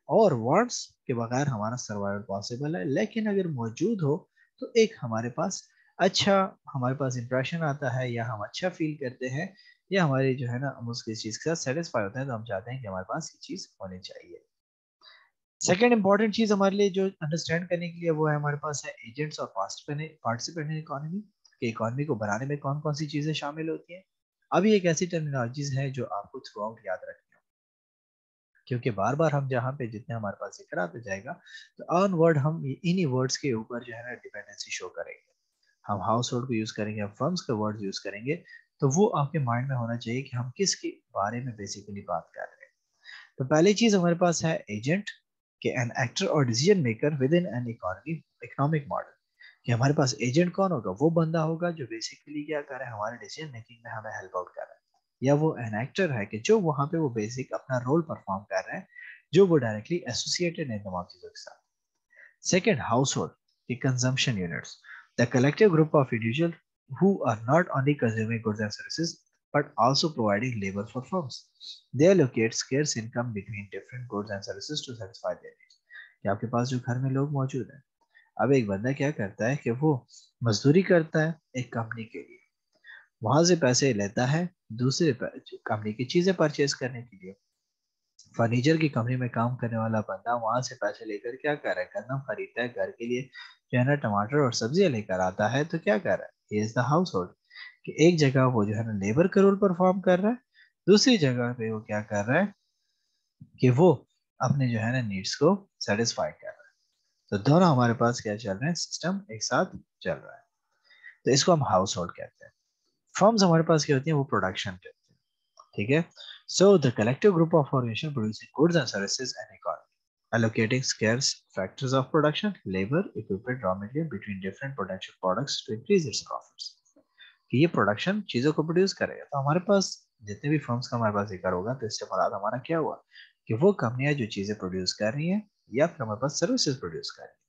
और वांट्स के बगैर हमारा सर्वाइवल पॉसिबल है। लेकिन अगर मौजूद हो तो एक हमारे पास अच्छा, हमारे पास इंप्रेशन आता है या हम अच्छा फील करते हैं, या हमारी जो है ना हम उसकी चीज के साथ सेटिस्फाई होते हैं, तो हम चाहते हैं कि हमारे पास ये चीज होनी चाहिए। सेकेंड इंपॉर्टेंट चीज हमारे लिए जो अंडरस्टैंड करने के लिए वो है हमारे पास है एजेंट्स और पार्टिसिपेंट इन इकोनॉमी, कि इकोनॉमी को बनाने में कौन कौन सी चीजें शामिल होती हैं। अभी एक ऐसी टर्मिनोलॉजीज है जो आपको थ्रू आउट याद रखनी है, क्योंकि बार बार हम जहाँ पे जितने हमारे पास जिक्र आता जाएगा तो अर्न वर्ड हम इन्हीं वर्ड्स के ऊपर जो है ना डिपेंडेंसी शो करेंगे। हम हाउस होल्ड को यूज करेंगे, हम फर्म्स के वर्ड यूज करेंगे, तो वो आपके माइंड में होना चाहिए कि हम किसके बारे में बेसिकली बात कर रहे हैं। तो पहली चीज हमारे पास है एजेंट, कि एन एक्टर और decision maker with in an economic model. कि हमारे पास एजेंट कौन होगा, वो बंदा होगा जो बेसिकली क्या कर रहा है, हमारे डिसीजन मेकिंग में हमें हेल्प आउट कर रहा है। या वो एन एक्टर है कि जो वहां पे वो बेसिक अपना रोल परफॉर्म कर रहा है, जो वो डायरेक्टली एसोसिएटेड है इन तमाम चीजों के साथ। सेकेंड, हाउस होल्ड की consumption units, the collective group of individual who are not only consuming goods and services but also providing labor for firms. They allocate scarce income between different goods and services to satisfy their needs. कि आपके पास जो घर में लोग मौजूद हैं, अब एक बंदा क्या करता है कि वो मजदूरी करता है एक कंपनी के लिए, वहां से पैसे लेता है दूसरे कंपनी की चीजें परचेज करने के लिए। फर्नीचर की कंपनी में काम करने वाला बंदा वहां से पैसे लेकर क्या कर रहा है, गंदम खरीदता है घर के लिए, जो है ना टमाटर और सब्जियां लेकर आता है, तो क्या कर रहा है, ये इज द हाउस होल्ड। कि एक जगह वो जो है ना लेबर का रोल परफॉर्म कर रहा है, दूसरी जगह पे वो क्या कर रहा है कि वो अपने जो है ना नीड्स को सेटिस्फाई कर रहा है। तो दोनों हमारे पास क्या चल रहे हैं, सिस्टम एक साथ चल रहा है। तो इसको हम हाउस होल्ड कहते हैं। फर्म्स हमारे पास क्या होती है, वो प्रोडक्शन करते हैं। ठीक है, so the collective group of organization producing goods and services and economy, allocating scarce factors of production, labor, equipment, raw material between different production products to increase its profits. कि ये प्रोडक्शन चीजों को प्रोड्यूस करेगा। तो हमारे पास जितने भी फर्म्स का हमारे पास जिक्र होगा तो इससे मुराद हमारा क्या हुआ कि वो कंपनियां जो चीजें प्रोड्यूस कर रही हैं या फिर हमारे पास सर्विसेज प्रोड्यूस कर रही हैं,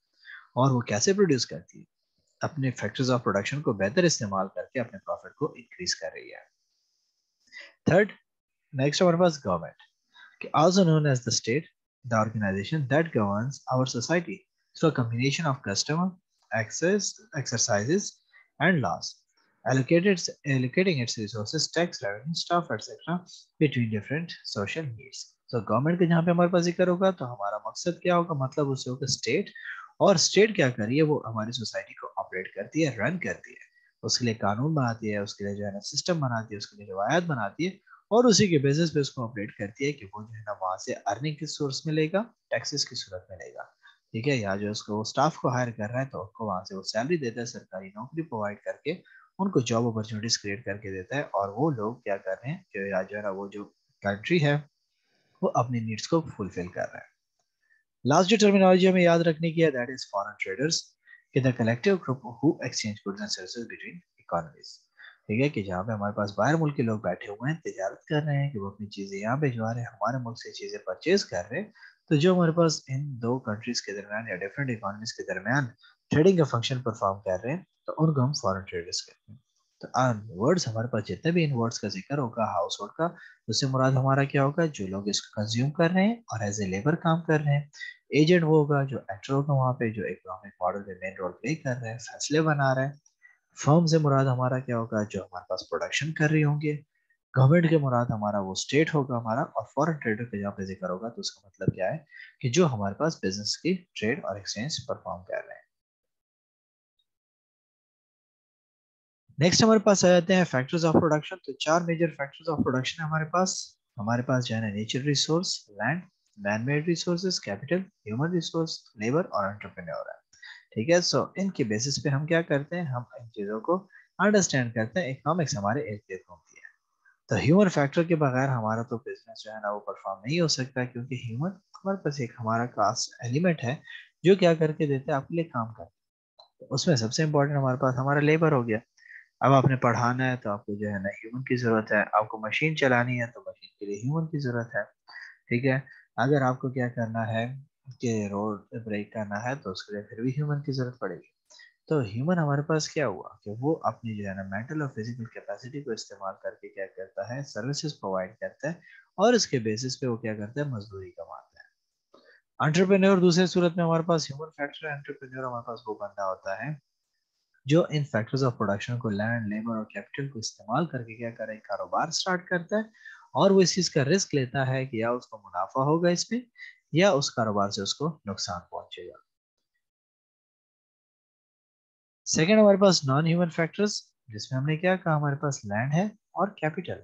और वो कैसे प्रोड्यूस करती है, अपने फैक्टर्स ऑफ प्रोडक्शन को बेहतर इस्तेमाल करके अपने प्रॉफिट को इंक्रीज कर रही है। थर्ड, नेक्स्ट हमारे पास government, also known as the state, the organization that governs our society through a combination of customer, access, exercises, and laws, allocating its resources, tax revenue, staff, etc., between different social needs. So government का जहाँ पे हमारे पास जिक्र होगा तो हमारा मकसद क्या होगा, मतलब उससे होगा स्टेट। और स्टेट क्या कर रही है, वो हमारी सोसाइटी को ऑपरेट करती है, रन करती है। उसके लिए कानून बनाती है, उसके लिए जो है ना सिस्टम बनाती है, उसके लिए रिवायत बनाती है, और उसी के बेसिस पे उसको ऑपरेट करती है कि वो जो है ना वहां से अर्निंग किस सोर्स में लेगा, टैक्सेस की सूरत में लेगा। ठीक है, या जो उसको स्टाफ को हायर कर रहा है तो उनको वहां से वो सैलरी देता है, सरकारी नौकरी प्रोवाइड करके उनको जॉब अपॉर्चुनिटीज क्रिएट करके देता है, और वो लोग क्या कर रहे हैं जो या जो है ना वो जो कंट्री है वो अपनी नीड्स को फुलफिल कर रहा है। लास्ट जो टर्मिनोलॉजी हमें याद रखने की है दैट इज फॉरेन ट्रेडर्स, कि the collective group who exchange goods and services between economies. ठीक है, कि जहाँ पे हमारे पास बाहर मुल्क के लोग बैठे हुए हैं, तिजारत कर रहे हैं, कि वो अपनी चीजें यहाँ भिजवा रहे हैं, हमारे मुल्क से चीजें परचेज कर रहे हैं, तो जो हमारे पास इन दो कंट्रीज के दरमियान या डिफरेंट इकोनॉमीज के दरमियान ट्रेडिंग का फंक्शन परफॉर्म कर रहे हैं, तो उनको हम फॉरेन ट्रेडर्स कहते हैं। तो वर्ड्स हमारे पास जितने भी इन वर्ड्स का जिक्र होगा हाउस होल्ड का, उससे मुराद हमारा क्या होगा, जो लोग इसको कंज्यूम कर रहे हैं और एज ए लेबर काम कर रहे हैं। एजेंट वो होगा जो एक्टर होगा वहाँ पे, जो इकोनॉमिक मॉडल में मेन रोल प्ले कर रहे हैं, फैसले बना रहे हैं। फर्म से मुराद हमारा क्या होगा, जो हमारे पास प्रोडक्शन कर रही होंगे। गवर्नमेंट के मुराद हमारा वो स्टेट होगा हमारा, और फॉरेन ट्रेडर का जहाँ पे जिक्र होगा तो उसका मतलब क्या है, कि जो हमारे पास बिजनेस की ट्रेड और एक्सचेंज परफॉर्म कर रहे हैं। नेक्स्ट हमारे पास आ जाते हैं फैक्टर्स ऑफ प्रोडक्शन। तो चार मेजर फैक्टर्स ऑफ प्रोडक्शन है हमारे पास जो है ना natural resource, land, man made resources, capital, human resource, labour और एंटरप्रेन्योर है। ठीक है, सो इनके बेसिस पे हम क्या करते हैं, हम इन चीजों को अंडरस्टैंड करते हैं। इकोनॉमिक्स हमारे इर्द गिर्द घूमती है। तो ह्यूमन फैक्टर के बगैर हमारा तो बिजनेस जो है ना वो परफॉर्म नहीं हो सकता, क्योंकि ह्यूमन हमारे पास एक हमारा खास एलिमेंट है जो क्या करके देते हैं, आपके लिए काम करते हैं। तो उसमें सबसे इंपॉर्टेंट हमारे पास हमारा लेबर हो गया। अब आपने पढ़ाना है तो आपको जो है ना ह्यूमन की जरूरत है, आपको मशीन चलानी है तो मशीन के लिए ह्यूमन की जरूरत है। ठीक है, अगर आपको क्या करना है कि रोड ब्रेक करना है तो उसके लिए फिर भी ह्यूमन की जरूरत पड़ेगी। तो ह्यूमन हमारे पास क्या हुआ कि वो अपनी जो है ना मेंटल और फिजिकल कैपेसिटी को इस्तेमाल करके क्या करता है, सर्विसेज प्रोवाइड करता है, और इसके बेसिस पे वो क्या करता है, मजदूरी कमाता है। एंटरप्रेन्योर दूसरे सूरत में हमारे पास ह्यूमन फैक्टर है। एंटरप्रेन्योर हमारे पास वो बंदा होता है जो इन फैक्टर्स ऑफ प्रोडक्शन को, लैंड, लेबर और कैपिटल को इस्तेमाल करके क्या करे, कारोबार स्टार्ट करता है, और वो इस चीज का रिस्क लेता है कि या उसको मुनाफा होगा इसमें, या उस कारोबार से उसको नुकसान पहुंचेगा। सेकेंड हमारे पास नॉन ह्यूमन फैक्टर्स, जिसमें हमने क्या कहा, हमारे पास लैंड है और कैपिटल,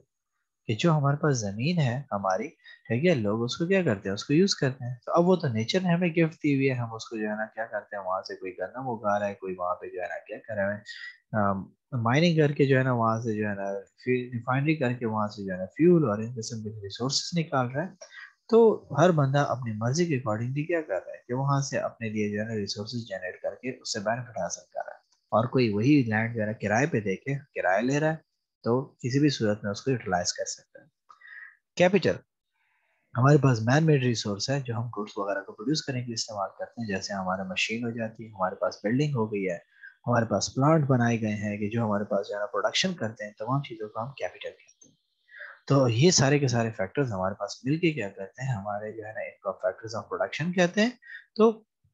कि जो हमारे पास जमीन है हमारी, ठीक है, लोग उसको क्या करते हैं, उसको यूज करते हैं। तो अब वो तो नेचर ने हमें गिफ्ट दी हुई है, हम उसको जो है ना क्या करते हैं, वहां से कोई गन्ना उगा रहा है, कोई वहां पे जो है ना क्या कर रहा है, माइनिंग करके जो है ना वहां से जो है ना रिफाइनरी करके वहां से जो है ना फ्यूल और इन किस्म के रिसोर्सेज निकाल रहा है। तो हर बंदा अपनी मर्जी के अकॉर्डिंगली क्या कर रहा है, कि वहां से अपने लिए जो है ना रिसोर्सेज जनरेट करके उससे बेनिफिट हासिल कर रहा है। और कोई वही लैंड जो है ना किराए पे देके किराया ले रहा है, तो किसी भी सूरत में उसको यूटिलाइज कर सकता है। कैपिटल हमारे पास मैन मेड रिसोर्स है, जो हम गुड्स वगैरह को प्रोड्यूस करने के लिए इस्तेमाल करते हैं। जैसे हमारा मशीन हो जाती है, हमारे पास बिल्डिंग हो गई है, हमारे पास प्लांट बनाए गए हैं, कि जो हमारे पास जो है ना प्रोडक्शन करते हैं, तमाम चीज़ों को हम कैपिटल कहते हैं। तो ये सारे के सारे फैक्टर्स हमारे पास मिलके क्या करते हैं, हमारे जो है ना इनको फैक्टर्स ऑफ प्रोडक्शन कहते हैं। तो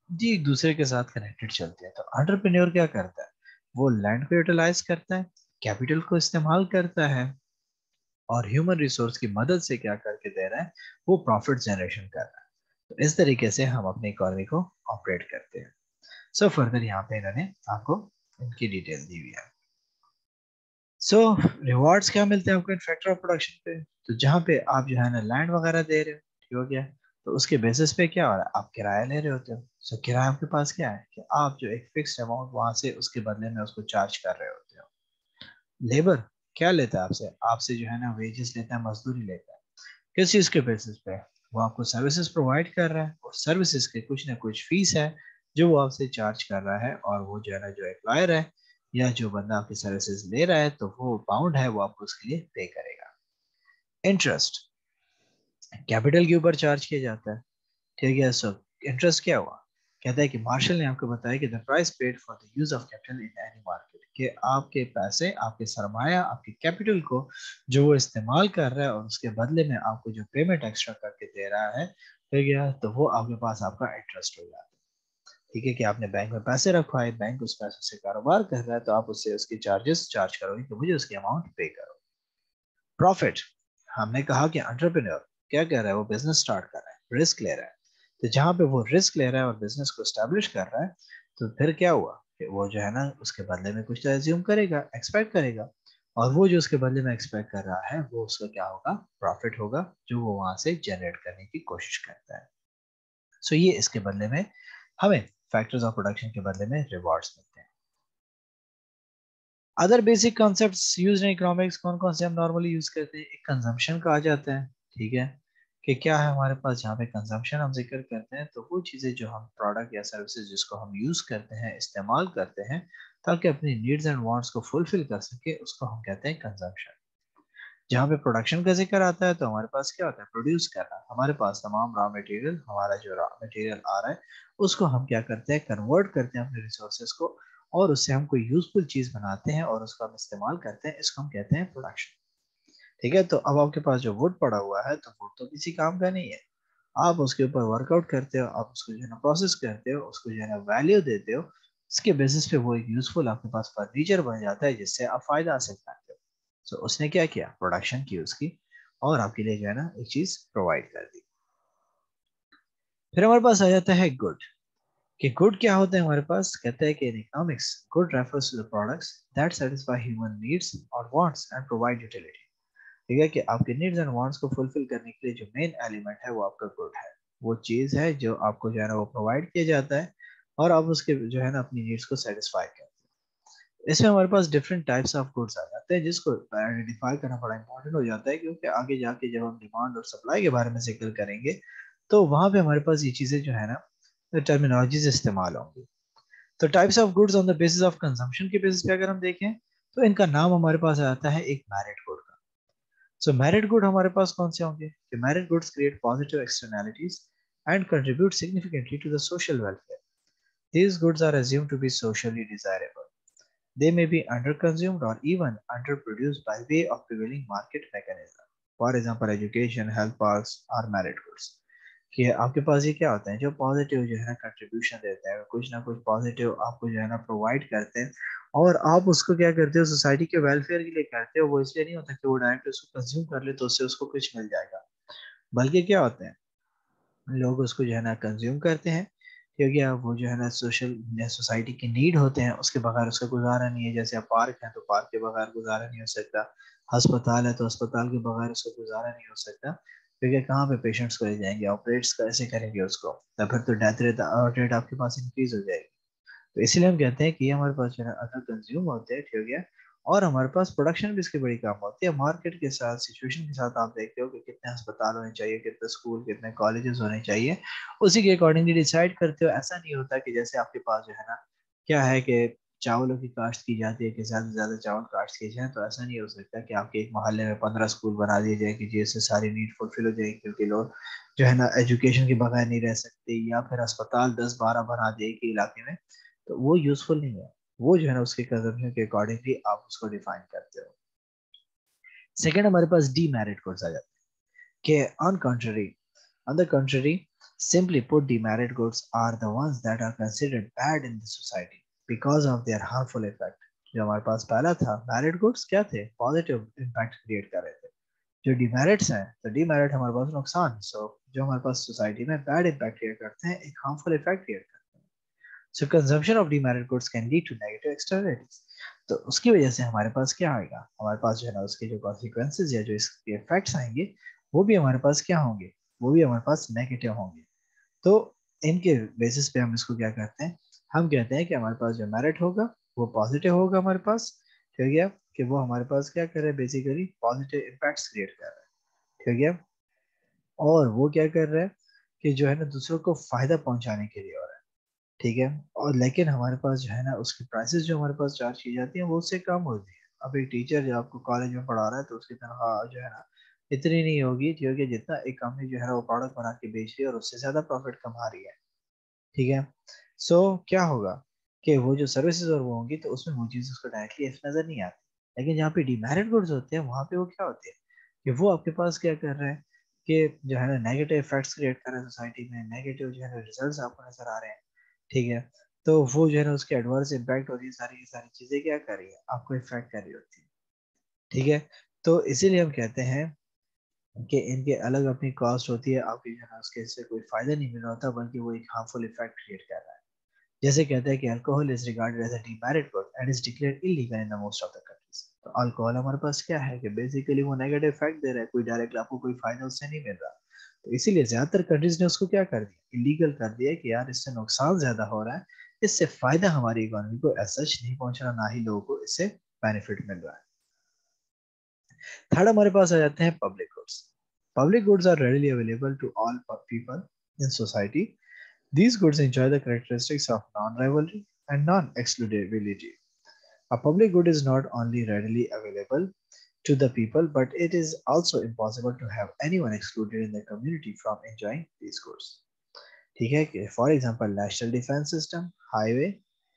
ये एक दूसरे के साथ कनेक्टेड चलते हैं। तो एंटरप्रेन्योर क्या करता है, वो लैंड को यूटिलाइज करता है, कैपिटल को इस्तेमाल करता है, और ह्यूमन रिसोर्स की मदद से क्या करके दे रहा है, वो प्रॉफिट जनरेशन कर रहा है। तो इस तरीके से हम अपनी इकोनॉमी को ऑपरेट करते हैं। सो फर्दर यहाँ पे इन्होंने आपको इनकी डिटेल दी हुई है। सो रिवॉर्ड्स क्या मिलते हैं आपको इन फैक्टर ऑफ प्रोडक्शन पे, तो जहाँ पे आप जो है ना लैंड वगैरह दे रहे हो, ठीक हो गया, तो उसके बेसिस पे क्या हो रहा है, आप किराया ले रहे होते हो। सो किराया आपके पास क्या है, कि आप जो एक फिक्स्ड अमाउंट वहां से उसके बदले में उसको चार्ज कर रहे होते हो। लेबर क्या लेता है आपसे, आपसे जो है ना वेजेस लेता है, मजदूरी लेता है। किस चीज के बेसिस पे, वो आपको सर्विसेज प्रोवाइड कर रहा है, और सर्विसेज के कुछ ना कुछ फीस है जो वो आपसे चार्ज कर रहा है, और वो जो है ना जो एम्प्लॉयर है या जो बंदा आपकी सर्विसेज ले रहा है, तो वो बाउंड है, वो आपको उसके लिए पे करेगा। इंटरेस्ट कैपिटल के ऊपर चार्ज किया जाता है। ठीक है, सो इंटरेस्ट क्या हुआ, कहता है कि मार्शल ने आपको बताया कि the price paid for the use of capital in any market, कि आपके पैसे, आपके सरमाया, आपके कैपिटल को जो वो इस्तेमाल कर रहा है, और उसके बदले में आपको जो पेमेंट एक्स्ट्रा करके दे रहा है, ठीक है, तो वो आपके पास आपका इंटरेस्ट हो जाता है। ठीक है, कि आपने बैंक में पैसे रखवाए, बैंक उस पैसों से कारोबार कर रहा है, तो आप उससे उसकी चार्जेस चार्ज करोगे कि मुझे उसकी अमाउंट पे करो। प्रॉफिट हमने कहा कि एंटरप्रेन्योर क्या कर रहा है, वो बिजनेस स्टार्ट कर रहा है, रिस्क ले रहा है। तो जहां पे वो रिस्क ले रहा है और बिजनेस को स्टैब्लिश कर रहा है, तो फिर क्या हुआ, कि वो जो है ना उसके बदले में कुछ तो एज्यूम करेगा, एक्सपेक्ट करेगा, और वो जो उसके बदले में एक्सपेक्ट कर रहा है वो उसका क्या होगा, प्रॉफिट होगा, जो वो वहां से जनरेट करने की कोशिश करता है। सो ये इसके बदले में हमें फैक्टर्स ऑफ प्रोडक्शन के बदले में रिवॉर्ड्स मिलते हैं। Other basic concepts use in economics कौन कौन से हम नॉर्मली यूज करते हैं, एक कंजम्पशन का आ जाता है, ठीक है, कि क्या है हमारे पास जहाँ पे कंजम्पशन हम जिक्र करते हैं तो वो चीज़ें जो हम प्रोडक्ट या सर्विसेज जिसको हम यूज करते हैं, इस्तेमाल करते हैं ताकि अपनी नीड्स एंड वांट्स को फुलफिल कर सके, उसको हम कहते हैं कंजम्पशन। जहाँ पे प्रोडक्शन का जिक्र आता है तो हमारे पास क्या होता है, प्रोड्यूस करना, हमारे पास तमाम रॉ मटेरियल, हमारा जो रॉ मटेरियल आ रहा है उसको हम क्या करते हैं, कन्वर्ट करते हैं अपने रिसोर्सेज को, और उससे हम कोई यूजफुल चीज बनाते हैं और उसको हम इस्तेमाल करते हैं, इसको हम कहते हैं प्रोडक्शन। ठीक है, तो अब आपके पास जो वुड पड़ा हुआ है तो वुड तो किसी काम का नहीं है, आप उसके ऊपर वर्कआउट करते हो, आप उसको जो है ना प्रोसेस करते हो, उसको जो है ना वैल्यू देते हो, इसके बेसिस पे वो एक यूजफुल आपके पास फर्नीचर बन जाता है जिससे आप फायदा हासिल करते हो। सो उसने क्या किया, प्रोडक्शन की उसकी, और आपके लिए जो है ना एक चीज प्रोवाइड कर दी। फिर हमारे पास आ जाता है गुड, कि गुड क्या होता है हमारे पास, कहता है कि in economics good refers to the products that satisfy human needs और वांट्स एंड प्रोवाइड यूटिलिटी। ठीक है, कि आपके नीड्स एंड वांट्स को फुलफिल करने के लिए जो मेन एलिमेंट है वो आपका गुड है, वो चीज है जो आपको जो है ना वो प्रोवाइड किया जाता है, और आप उसके जो है ना अपनी नीड्स को सेटिस्फाई करते हैं। इसमें हमारे पास डिफरेंट टाइप्स ऑफ गुड्स आ जाते हैं जिसको आइडेंटिफाई करना बड़ा इंपॉर्टेंट हो जाता है, क्योंकि आगे जाके जब हम डिमांड और सप्लाई के बारे में जिक्र करेंगे तो वहां पे हमारे पास ये चीजें जो है ना टर्मिनोलॉजीज इस्तेमाल होंगी। तो types of goods on the basis of consumption के बेसिस पे अगर हम देखें तो इनका नाम हमारे पास आता है एक मेरिट गुड का। सो मेरिट गुड हमारे पास कौन से होंगे, कि merit goods create positive externalities and contribute significantly to the social welfare. These goods are assumed to be socially desirable. They may be underconsumed or even underproduced by way of prevailing market mechanism. For example, education, health parks are merit goods. कि आपके पास ये क्या होता है, जो पॉजिटिव जो है ना कंट्रीब्यूशन देते हैं, कुछ ना कुछ पॉजिटिव आपको जो है ना प्रोवाइड करते हैं, और आप उसको क्या करते हो, सोसाइटी के वेलफेयर के लिए करते हो, वो इसलिए नहीं होता कि वो डायरेक्ट उसको कंज्यूम कर ले तो उससे उसको कुछ मिल जाएगा, बल्कि क्या होता है, लोग उसको जो है ना कंज्यूम करते हैं क्योंकि अब वो जो है ना सोशल सोसाइटी के नीड होते हैं, उसके बगैर उसका गुजारा नहीं है। जैसे अब पार्क है तो पार्क के बगैर गुजारा नहीं हो सकता, अस्पताल है तो अस्पताल के बगैर उसका गुजारा नहीं हो सकता, क्योंकि कहाँ पे पेशेंट्स को ले जाएंगे, ऑपरेट्स कैसे करेंगे उसको, तो फिर तो डेथ रेट आपके पास इंक्रीज हो जाएगी। तो इसीलिए हम कहते हैं कि ये हमारे पास जो है अगर कंज्यूम होते हैं, ठीक है, और हमारे पास प्रोडक्शन भी इसकी बड़ी काम होती है। मार्केट के साथ सिचुएशन के साथ आप देखते हो कि कितने अस्पताल होने चाहिए, कितने स्कूल, कितने कॉलेजेस होने चाहिए, उसी के अकॉर्डिंगली डिसाइड करते हो। ऐसा नहीं होता कि जैसे आपके पास जो है ना क्या है कि चावलों की काश्त की जाती है कि ज्यादा से ज्यादा चावल काश्त किए जाए, तो ऐसा नहीं हो सकता कि आपके एक मोहल्ले में 15 स्कूल बना दिए जाए कि जिससे सारी नीड फुलफिल हो जाएगी, क्योंकि लोग जो है ना एजुकेशन के बगैर नहीं रह सकते, या फिर अस्पताल 10-12 बना दिए एक ही इलाके में, तो वो यूजफुल नहीं है। वो जो है ना उसके कंजम्पशन के अकॉर्डिंगली आप उसको डिफाइन करते हो। सेकंड हमारे पास डीमेरिट गुड्स आ जाते हैं, कि on the contrary, simply put, demerit goods are the ones that are considered bad in the society because of their harmful effect। जो हमारे पास पहला था, मेरिट गुड्स क्या थे, पॉजिटिव इम्पैक्ट क्रिएट कर रहे थे। जो डिमेरिट्स हैं, तो डिमेरिट हमारे पास नुकसान, सो जो हमारे पास सोसाइटी में बैड इम्पैक्ट क्रिएट करते हैं, एक हार्मफुल इफेक्ट क्रिएट करते हैं। So consumption of demerit goods can lead to negative externalities. तो उसकी वजह से हमारे पास क्या आएगा, हमारे पास जो है ना उसके जो कॉन्सिक्वेंसेज या जो इसके इफेक्ट्स आएंगे वो भी हमारे पास क्या होंगे, वो भी हमारे पास नेगेटिव होंगे। तो इनके बेसिस पे हम इसको क्या करते हैं, हम कहते हैं कि हमारे पास जो मेरिट होगा वो पॉजिटिव होगा हमारे पास, ठीक है, कि वो हमारे पास क्या कर रहा है, बेसिकली पॉजिटिव इम्पैक्ट्स क्रिएट कर रहा है, ठीक है, और वो क्या कर रहा है कि जो है ना दूसरों को फायदा पहुंचाने के लिए हो रहा है, ठीक है, और लेकिन हमारे पास जो है ना उसकी प्राइसेस जो हमारे पास चार्ज की जाती है वो उससे कम होती है। अब एक टीचर जो आपको कॉलेज में पढ़ा रहा है तो उसकी तनख्वाह जो है ना इतनी नहीं होगी, क्योंकि जितना एक कंपनी जो है ना वो प्रोडक्ट बना के बेच रही है और उससे ज्यादा प्रॉफिट कमा रही है, ठीक है। सो क्या होगा कि वो जो सर्विसेज और वो होंगी तो उसमें वो चीज़ उसको डायरेक्टली नजर नहीं आती, लेकिन जहाँ पे डिमेरिट गुड्स होते हैं वहाँ पे वो क्या होते हैं कि वो आपके पास क्या कर रहे हैं, कि जो है ना नेगेटिव इफेक्ट्स क्रिएट कर रहे हैं सोसाइटी में, नेगेटिव जो है ना रिजल्ट्स आपको नजर आ रहे हैं, ठीक है, तो वो जो है ना उसके एडवर्स इम्पैक्ट हो रही है, सारी की सारी चीजें क्या कर रही है, आपको इफेक्ट कर रही होती है, ठीक है। तो इसीलिए हम कहते हैं कि इनके अलग अपनी कॉस्ट होती है, आपकी जो है ना उसके इससे कोई फायदा नहीं मिल रहा होता, बल्कि वो एक हार्मफुल इफेक्ट क्रिएट कर रहा है। जैसे कहते हैं कि alcohol is regarded as a demerit good and is declared illegal in the most of the countries. तो अल्कोहल हमारे पास क्या है कि बेसिकली वो नेगेटिव इफेक्ट दे रहा है, कोई डायरेक्ट आपको कोई फायदा उससे नहीं मिल रहा। तो इसीलिए ज्यादातर कंट्रीज ने उसको क्या कर दिया, इलीगल कर दिया कि यार इससे नुकसान ज्यादा हो रहा है, इससे फायदा हमारी इकोनॉमी को ऐसा नहीं पहुंच रहा, ना ही लोगों को इससे बेनिफिट मिल रहा है। थर्ड हमारे पास आ जाते हैं public goods. Public goods are readily available to all people in society. These goods enjoy the characteristics of non-rivalry and non-excludability. A public good is not only readily available to the people, but it is also impossible to have anyone excluded in the community from enjoying these goods. ठीक है कि for example, national defense system, highway,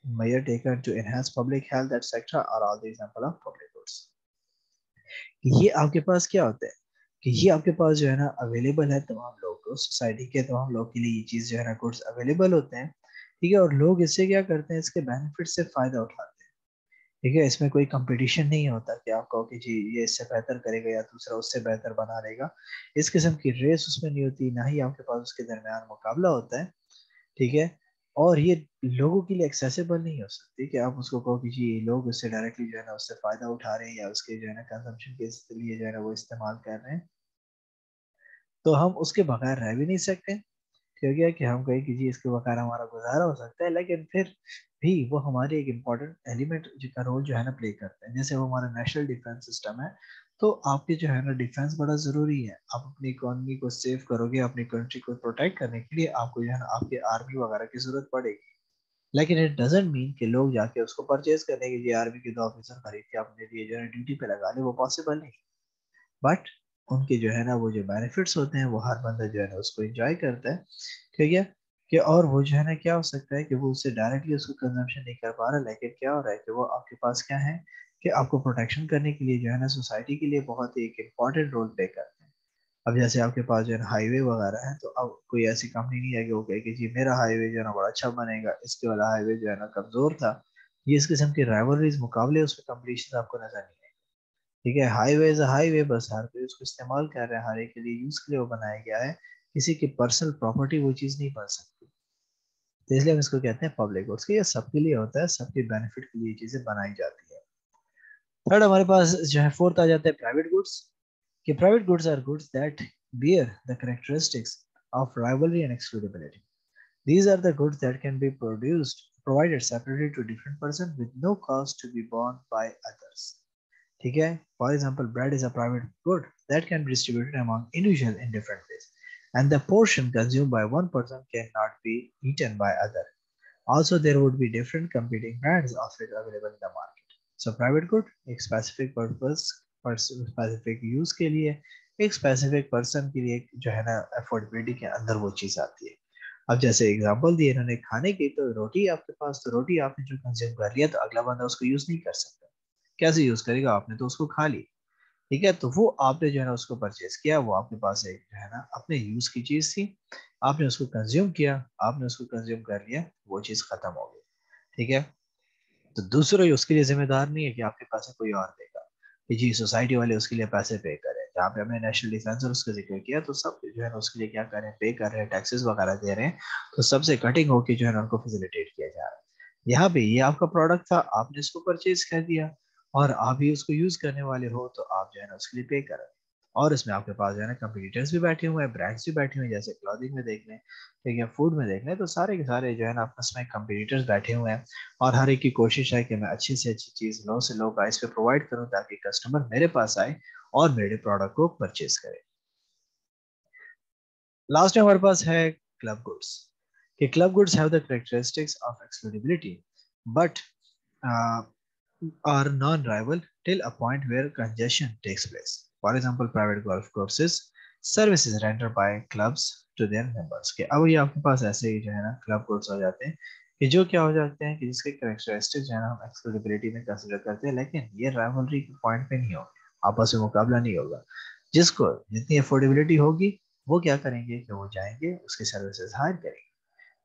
measure taken to enhance public health, etc. are all the example of public goods. ये आपके पास क्या होता है कि ये आपके पास जो है ना अवेलेबल है तमाम लोगों को, सोसाइटी के तमाम लोगों के लिए ये चीज जो है ना गुड्स अवेलेबल होते हैं। ठीक है, और लोग इससे क्या करते हैं, इसके बेनिफिट से फायदा उठाते हैं। ठीक है, इसमें कोई कंपटीशन नहीं होता कि आप कहो कि जी ये इससे बेहतर करेगा या दूसरा उससे बेहतर बना देगा। इस किस्म की रेस उसमें नहीं होती, ना ही आपके पास उसके दरमियान मुकाबला होता है। ठीक है, और ये लोगों के लिए एक्सेसिबल नहीं हो सकती कि आप उसको कहो कि जी लोग उससे डायरेक्टली जो है ना उससे फायदा उठा रहे हैं या उसके जो है ना कंजम्पशन के लिए जो है ना वो इस्तेमाल कर रहे हैं, तो हम उसके बगैर रह भी नहीं सकते। क्योंकि है कि हम कहें कि जी इसके बगैर हमारा गुजारा हो सकता है, लेकिन फिर भी वो हमारे एक इम्पॉर्टेंट एलिमेंट का रोल जो है ना प्ले करते हैं। जैसे वो हमारा नेशनल डिफेंस सिस्टम है, तो आपके जो है ना डिफेंस बड़ा जरूरी है। आप अपनी इकोनॉमी को सेव करोगे, अपनी कंट्री को प्रोटेक्ट करने के लिए आपको जो है ना आपके आर्मी वगैरह की जरूरत पड़ेगी। लेकिन इट डजेंट मीन कि लोग जाके उसको परचेज करने के लिए आर्मी के 2 ऑफिसर खरीद के अपने लिए जो है ड्यूटी पे लगा ले, वो पॉसिबल नहीं। बट उनके जो है ना वो जो बेनिफिट्स होते हैं वो हर बंदा जो है ना उसको एंजॉय करता है। ठीक है, कि और वो जो है ना क्या हो सकता है कि वो उससे डायरेक्टली उसको कंजम्पशन नहीं कर पा रहा, लेकिन क्या हो रहा है कि वो आपके पास क्या है कि आपको प्रोटेक्शन करने के लिए जो है ना सोसाइटी के लिए बहुत ही एक इम्पॉर्टेंट रोल प्ले करते हैं। अब जैसे आपके पास जो है ना हाईवे वगैरह है, तो अब कोई ऐसी कंपनी नहीं है कि वो कहे कि जी मेरा हाईवे जो है ना बड़ा अच्छा बनेगा, इसके वाला हाईवे जो है ना कमजोर था। ये इस किस्म के राइवलरीज मुकाबले उसमें कंपटीशन आपको नजर नहीं आएगा। ठीक है, हाईवे इज हाईवे, बस हर कोई उसको इस्तेमाल कर रहा है, हर एक के लिए यूज के लिए वो बनाया गया है। किसी की पर्सनल प्रॉपर्टी वो चीज नहीं बन सकती। तो इसलिए हम इसको कहते हैं पब्लिक गुड्स, कि ये सबके लिए होता है, सबके बेनिफिट के लिए ये चीजें बनाई जाती है। थर्ड हमारे पास जो है फोर्थ आ जाता है प्राइवेट गुड्स। कि private goods are goods that bear the characteristics of rivalry and excludability. These are the goods that can be provided separately to different persons with no cost to be borne by others. ठीक है, for example bread is a private good that can be distributed among individual in different ways, and the portion consumed by one person cannot be eaten by other. Also, there would be different competing brands of it available in the market. So, private good एक specific purpose पर specific use के लिए, एक specific person के लिए जो है ना affordability के अंदर वो चीज आती है। अब जैसे एग्जांपल दिए इन्होंने खाने की, तो रोटी आपके पास, तो रोटी आपने जो कंज्यूम कर लिया, तो अगला बंदा उसको यूज नहीं कर सकता। कैसे यूज करेगा, आपने तो उसको खा ली। ठीक है, तो वो आपने जो है ना उसको परचेज किया, वो आपके पास एक जो है ना अपने यूज की चीज थी, आपने उसको कंज्यूम किया, आपने उसको कंज्यूम कर लिया, वो चीज खत्म हो गई। ठीक है, तो दूसरा ही उसके लिए जिम्मेदार नहीं है कि आपके पैसे कोई और देगा, कि जी सोसाइटी वाले उसके लिए पैसे पे करें। जहाँ पे हमने नेशनल डिफेंस और उसका जिक्र किया, तो सब जो है ना उसके लिए क्या करें, पे कर रहे हैं, टैक्सेस वगैरह दे रहे हैं, तो सबसे कटिंग होकर जो है ना उनको फैसिलिटेट किया जा रहा है। यहाँ पे ये आपका प्रोडक्ट था, आपने इसको परचेज कर दिया, और आप ही उसको यूज करने वाले हो, तो आप जो है ना उसके लिए पे करें। और इसमें आपके पास जो है ना कंपटीटर्स भी बैठे हुए हैं, ब्रांड्स भी बैठे हुए हैं, जैसे क्लॉथिंग में देख लें, ठीक है, फूड में देख लें, तो सारे के सारे जो है ना आपस में कंपटीटर्स बैठे हुए हैं। और हर एक की कोशिश है कि मैं अच्छी से अच्छी चीज लो से लो प्राइस पे प्रोवाइड करूं, ताकि कस्टमर मेरे पास आए और मेरे प्रोडक्ट को परचेज करे। लास्ट में हमारे पास है क्लब गुड्स। कि club goods have the characteristics of exclusivity, but are non-rival till a point where congestion takes place. For example, private golf courses services rendered by clubs to their members. के अब ये आपके पास ऐसे ही जो है ना क्लब कोर्स हो जाते हैं, कि जो क्या हो जाते हैं कि जिसके कैरेक्टरिस्टिक जो है ना हम एक्सक्लूसिविटी में कंसीडर करते हैं, लेकिन ये राइवलरी के पॉइंट पे नहीं होगा, आपस में मुकाबला नहीं होगा। जिसको जितनी अफोर्डेबिलिटी होगी, वो क्या करेंगे कि वो जाएंगे उसकी सर्विसेज हायर करेंगे।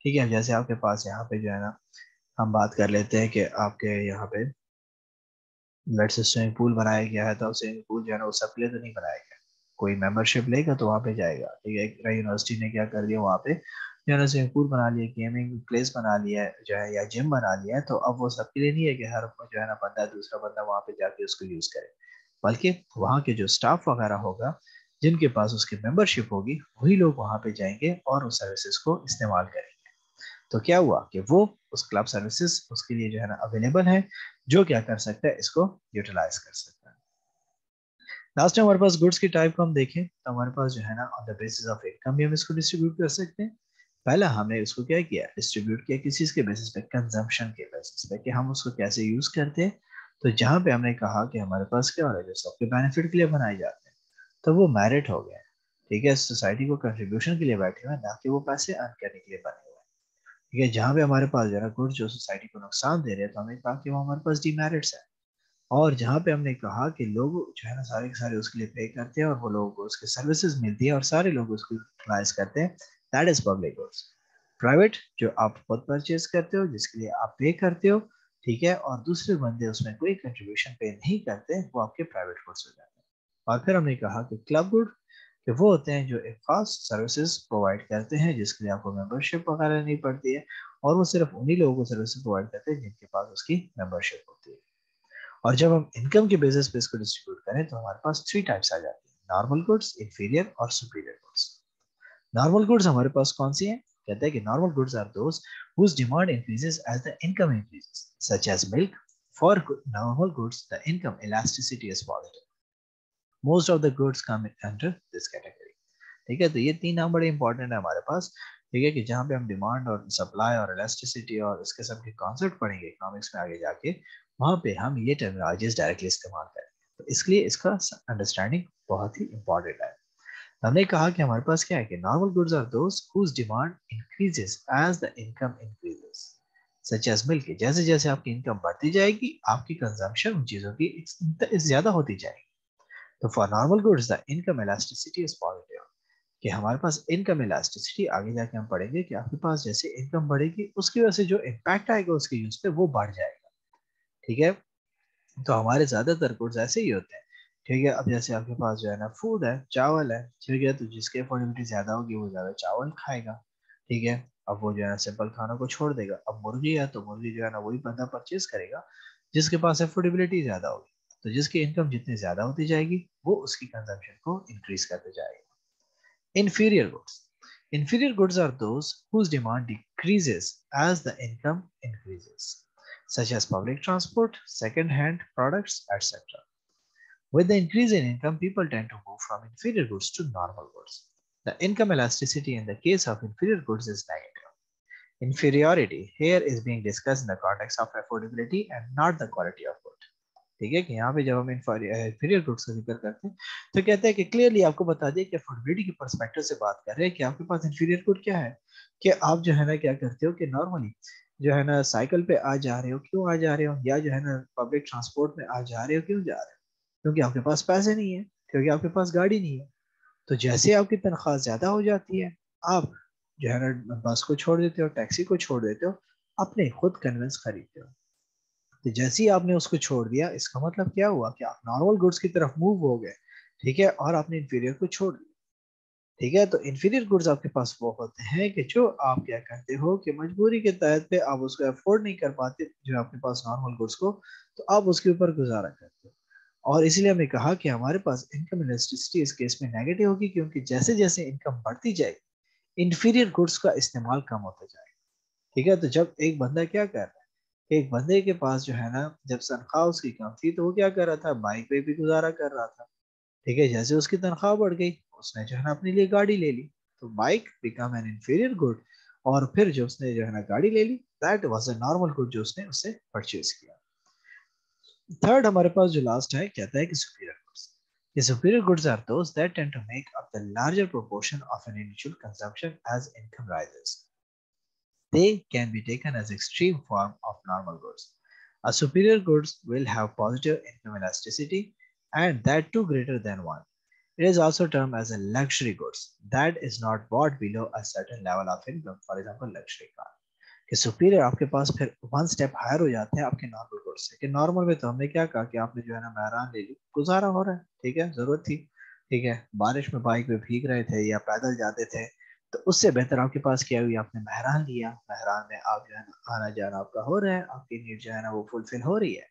ठीक है, जैसे आपके पास यहाँ पे जो है ना हम बात कर लेते हैं कि आपके यहाँ पे लेट्स से स्विमिंग पूल बनाया गया है, तो स्विमिंग पूल जो है ना वो सबके लिए तो नहीं बनाया गया, कोई मेंबरशिप लेगा तो वहां पे जाएगा। ठीक है, यूनिवर्सिटी ने क्या कर दिया वहां पे, जो है ना स्विमिंग पूल बना लिया, गेमिंग प्लेस बना लिया है जो है, या जिम बना लिया है, तो अब वो सबके लिए नहीं है कि हर जो है ना बंदा दूसरा बंदा वहां पे जाके उसको यूज करे, बल्कि वहाँ के जो स्टाफ वगैरह होगा जिनके पास उसकी मेंबरशिप होगी वही लोग वहां पे जाएंगे और उस सर्विसेज को इस्तेमाल करेंगे। तो क्या हुआ कि वो उस क्लब सर्विसेज उसके लिए जो है ना अवेलेबल है, जो क्या कर सकता है, इसको यूटिलाइज कर सकता है। लास्ट टाइम हमारे पास गुड्स की टाइप को हम देखें तो हमारे पास जो है ना on the basis of income भी हम इसको डिस्ट्रीब्यूट कर सकते हैं। पहला हमने इसको क्या किया, डिस्ट्रीब्यूट किया किस चीज के बेसिस पे, कंजम्पशन के बेसिस पे, कि हम उसको कैसे यूज करते हैं। तो जहां पे हमने कहा कि हमारे पास क्या हो रहा है, जो सबके बेनिफिट के लिए बनाए जाते हैं, तो वो मेरिट हो गया। ठीक है, सोसाइटी को कंट्रीब्यूशन के लिए बैठे हुए हैं, ना कि वो पैसे अर्न करने के लिए बने हुए हैं। ठीक है, जहां पे हमारे पास जो है ना गुड्स जो सोसाइटी को नुकसान दे रहे हैं, तो हमने कहा कि वो हमारे पास डीमेरिट्स है। और जहाँ पे हमने कहा कि लोग जो है ना सारे के सारे उसके लिए पे करते हैं और वो लोगों को उसके सर्विसेज मिलती है और सारे लोग उसको यूटिलाइज करते हैं, that is public goods. Private जो आप खुद परचेज करते हो, जिसके लिए आप पे करते हो, ठीक है, और दूसरे बंदे उसमें कोई कंट्रीब्यूशन पे नहीं करते, वो आपके प्राइवेट गुड्स हो जाते हैं। और फिर हमने कहा कि क्लब गुड, कि वो होते हैं जो एक खास सर्विसेज प्रोवाइड करते हैं जिसके लिए आपको मेंबरशिप वगैरह नहीं पड़ती है, और वो सिर्फ उन्हीं लोगों को सर्विसेज प्रोवाइड करते हैं जिनके पास उसकी मेंबरशिप होती है। और जब हम इनकम के बेसिस पे इसको डिस्ट्रीब्यूट करें तो हमारे पास थ्री टाइप्स आ जाती हैं, नॉर्मल गुड्स, इंफीरियर और सुपीरियर गुड्स। नॉर्मल गुड्स हमारे पास कौन सी हैं, कहते हैं कि normal goods are those whose demand increases as the income increases, such as milk. For normal goods the income elasticity is positive. Most of the goods come under this category. ठीक है, तो ये तीन नाम बड़े इंपॉर्टेंट है हमारे पास। ठीक है, कि जहाँ पे हम डिमांड और सप्लाई और इलास्टिसिटी और इस किस्म के कॉन्सेप्ट पढ़ेंगे इकोनॉमिक्स में आगे जाके, वहाँ पे हम ये टर्मिनोलॉजीज डायरेक्टली इस्तेमाल करेंगे, तो इसलिए इसका अंडरस्टैंडिंग बहुत ही इंपॉर्टेंट है। हमने कहा कि हमारे पास क्या है, कि normal goods are those whose demand increases as the income increases, such as milk. जैसे जैसे आपकी इनकम बढ़ती जाएगी आपकी कंजम्पशन उन चीजों की ज्यादा होती जाएगी। तो for normal goods the income elasticity is positive, कि हमारे पास इनकम इलास्टिसिटी आगे जाके हम पढ़ेंगे कि आपके पास जैसे इनकम बढ़ेगी उसकी वजह से जो इम्पैक्ट आएगा उसके यूज पे वो बढ़ जाएगा। ठीक है, तो हमारे ज्यादातर गुड्स ऐसे ही होते हैं। ठीक है, अब जैसे आपके पास जो है ना फूड है, चावल है, ठीक है, तो जिसकी अफोर्डेबिलिटी ज्यादा होगी वो ज्यादा चावल खाएगा। ठीक है, अब वो जो है ना सिंपल खाना को छोड़ देगा। अब मुर्गी है तो मुर्गी जो है ना वही बंदा परचेज करेगा जिसके पास अफोर्डेबिलिटी ज्यादा होगी। तो जिसकी इनकम जितनी ज्यादा होती जाएगी वो उसकी कंजम्पशन को इंक्रीज करते जाएगा। Inferior goods. Inferior goods are those whose demand decreases as the income increases, such as public transport, second-hand products, etc. With the increase in income, people tend to move from inferior goods to normal goods. The income elasticity in the case of inferior goods is negative. Inferiority here is being discussed in the context of affordability and not the quality of good. ठीक है, कि यहाँ पे जब हम इंफीरियर गुड्स का जिक्र करते हैं तो कहते हैं कि क्लियरली आपको बता दिया कि अफोर्डेबिलिटी के पर्सपेक्टिव से बात कर रहे हैं कि आपके पास इंफीरियर गुड क्या है, कि आप जो है ना क्या करते हो कि नॉर्मली जो है ना साइकिल पे आ जा रहे हो, क्यों आ जा रहे हो, या जो है ना पब्लिक ट्रांसपोर्ट में आ जा रहे हो, क्यों जा रहे हो, क्योंकि आपके पास पैसे नहीं है, क्योंकि आपके पास गाड़ी नहीं है। तो जैसे आपकी तनख्वाह ज्यादा हो जाती है, आप जो है ना बस को छोड़ देते हो, टैक्सी को छोड़ देते हो, अपने खुद कन्वेंस खरीदते हो। तो जैसे ही आपने उसको छोड़ दिया, इसका मतलब क्या हुआ कि आप नॉर्मल गुड्स की तरफ मूव हो गए। ठीक है, और आपने इंफीरियर को छोड़ दिया। ठीक है, तो इंफीरियर गुड्स आपके पास वो होते हैं कि जो आप क्या करते हो कि मजबूरी के तहत पे आप उसको अफोर्ड नहीं कर पाते जो आपके पास नॉर्मल गुड्स को, तो आप उसके ऊपर गुजारा करते हो। और इसलिए हमने कहा कि हमारे पास इनकम इलास्टिसिटी इस केस में नेगेटिव होगी, क्योंकि जैसे जैसे इनकम बढ़ती जाएगी इंफीरियर गुड्स का इस्तेमाल कम होता जाएगा। ठीक है, तो जब एक बंदा क्या कर रहा है, एक बंदे के पास जो है ना जब तनख्वाह उसकी कम थी तो वो क्या कर रहा था, बाइक पे भी गुजारा कर रहा था। ठीक है, जैसे उसकी तनख्वाह बढ़ गई उसने जो है ना अपने लिए गाड़ी ले ली, तो bike become an inferior good. और फिर जो उसने जो है ना गाड़ी ले ली, that was a normal good जो उसने उससे परचेज किया। थर्ड हमारे पास जो लास्ट है कहता है कि superior goods. The superior goods are those that tend to make up the larger proportion of an individual consumption as income rises. They can be taken as extreme form of normal goods. A superior goods will have positive income elasticity and that too greater than one. It is also termed as a luxury goods that is not bought below a certain level of income, for example luxury car. कि सुपीरियर आपके पास फिर वन स्टेप हायर हो जाते हैं आपके नॉर्मल गुड्स से, कि नॉर्मल में तो हमने क्या कहा कि आपने जो है ना महरान ले ली, गुजारा हो रहा है, ठीक है, जरूरत थी, ठीक है, बारिश में बाइक पे भीग रहे थे या पैदल जाते थे, तो उससे बेहतर आपके पास क्या हुई, आपने मेहरान लिया, मेहरान में आप जो है ना आना जाना आपका हो रहा है, आपकी नीड जो है ना वो फुलफिल हो रही है।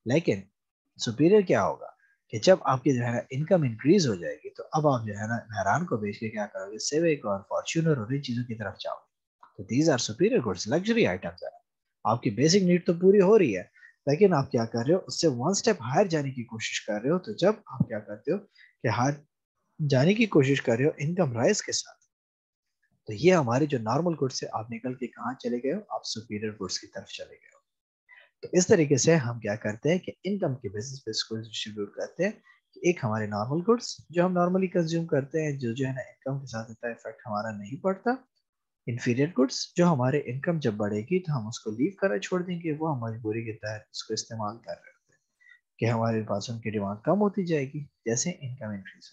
लेकिन सुपीरियर क्या होगा कि जब आपकी जो है ना इनकम इंक्रीज हो जाएगी तो अब आप जो है ना मेहरान को बेच के क्या करोगे, सिविक और फॉर्च्यूनर और इन चीजों की तरफ जाओगे। तो these are superior goods, luxury items है। आपकी बेसिक नीड तो पूरी हो रही है, लेकिन आप क्या कर रहे हो, उससे वन स्टेप हायर जाने की कोशिश कर रहे हो। तो जब आप क्या करते हो कि हायर जाने की कोशिश कर रहे हो इनकम राइज के साथ, तो ये हमारे जो नॉर्मल गुड्स से आप निकल के कहाँ चले गए हो, आप सुपीरियर गुड्स की तरफ चले गए हो। तो इस तरीके से हम क्या करते हैं कि इनकम के बेसिस पे इसको डिस्ट्रीब्यूट करते हैं कि एक हमारे नॉर्मल गुड्स जो हम नॉर्मली कंज्यूम करते हैं, जो है ना इनकम के साथ इतना इफेक्ट हमारा नहीं पड़ता। इंफीरियर गुड्स जो हमारे इनकम जब बढ़ेगी तो हम उसको लीव करना छोड़ देंगे, वो हम मजबूरी के तहत उसको इस्तेमाल कर रहे होते हैं कि हमारे पास उनकी डिमांड कम होती जाएगी जैसे इनकम इंक्रीज।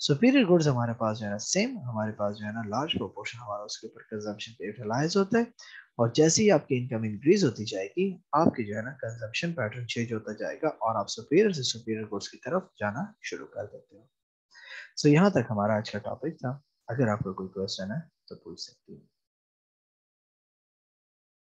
सुपीरियर गुड्स हमारे पास जो है ना सेम, हमारे पास जो है ना लार्ज प्रोपोर्शन हमारा उसके ऊपर कंजम्पशन पे यूटिलाइज होता है। और जैसे ही आपकी इनकम इंक्रीज होती जाएगी, आपकी जो है ना कंजम्पशन पैटर्न चेंज होता जाएगा और आप सुपीरियर से सुपीरियर गुड्स की तरफ जाना शुरू कर देते हो। सो यहाँ तक हमारा आज का टॉपिक था। अगर आपको कोई क्वेश्चन है तो पूछ सकते हो।